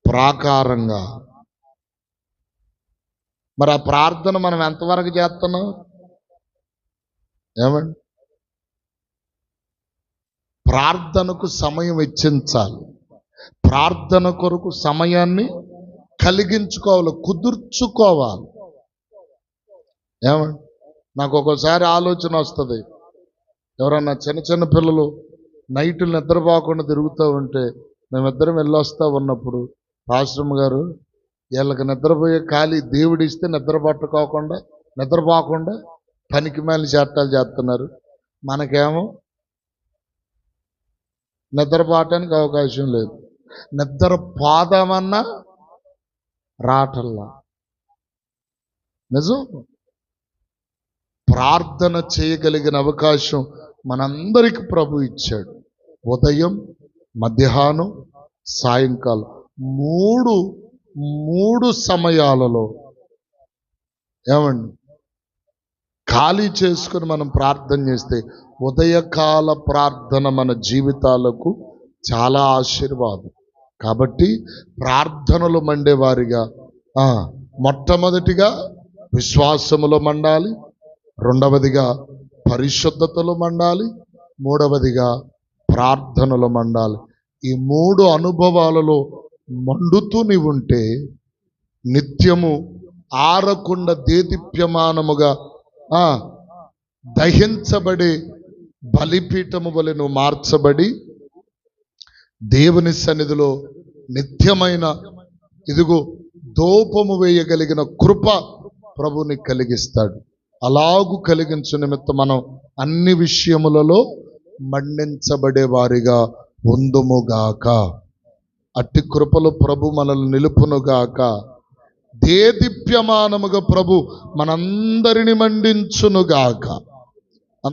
ప్రాకారంగా. మరి ఆ ప్రార్థన మనం ఎంతవరకు చేస్తున్నాం? ఏమండి? ప్రార్థనకు సమయం వెచ్చించాలి. ప్రార్థన కొరకు సమయాన్ని కలిగించుకోవాలి, కుదుర్చుకోవాలి. ఏమండి? నాకు ఒక్కోసారి ఆలోచన వస్తుంది, ఎవరన్నా చిన్న చిన్న పిల్లలు నైట్లు నిద్రపోకుండా తిరుగుతూ ఉంటే మేమిద్దరం వెళ్ళొస్తా ఉన్నప్పుడు, పాస్టర్ గారు వీళ్ళకి నిద్రపోయే ఖాళీ దేవుడిస్తే నిద్రపోకుండా పనికి మేలు చట్టాలు చేస్తున్నారు. మనకేమో నిద్రపోవటానికి అవకాశం లేదు. నిద్ర పోదామన్నా రాటల్లా. నిజం. ప్రార్థన చేయగలిగిన అవకాశం మనందరికి ప్రభు ఇచ్చాడు. ఉదయం, మధ్యాహ్నం, సాయంకాలం మూడు సమయాలలో ఏమండి ఖాళీ చేసుకుని మనం ప్రార్థన చేస్తే ఉదయకాల ప్రార్థన మన జీవితాలకు చాలా ఆశీర్వాదం. కాబట్టి ప్రార్థనలు మండేవారిగా మొట్టమొదటిగా విశ్వాసములో మండాలి, రెండవదిగా పరిశుద్ధతలో మండాలి, మూడవదిగా ప్రార్థనలో మండాలి. ఈ మూడు అనుభవాలలో మండుతూ నీవుంటే నిత్యము ఆరకుండా దేదీప్యమానముగా దహించబడి బలిపీఠము వలె నువ్వు మార్చబడి దేవుని సన్నిధిలో నిత్యమైన ఇదిగో దోపము వేయగలిగిన కృప ప్రభుని కలిగిస్తాడు. అలాగు కలిగించు నిమిత్తం మనం అన్ని విషయములలో మండించబడే వారిగా ఉందుముగాక. అట్టి కృపలు ప్రభు మనల్ని నిలుపునుగాక. దేదీప్యమానముగా ప్రభు మనందరిని మండించునుగాక.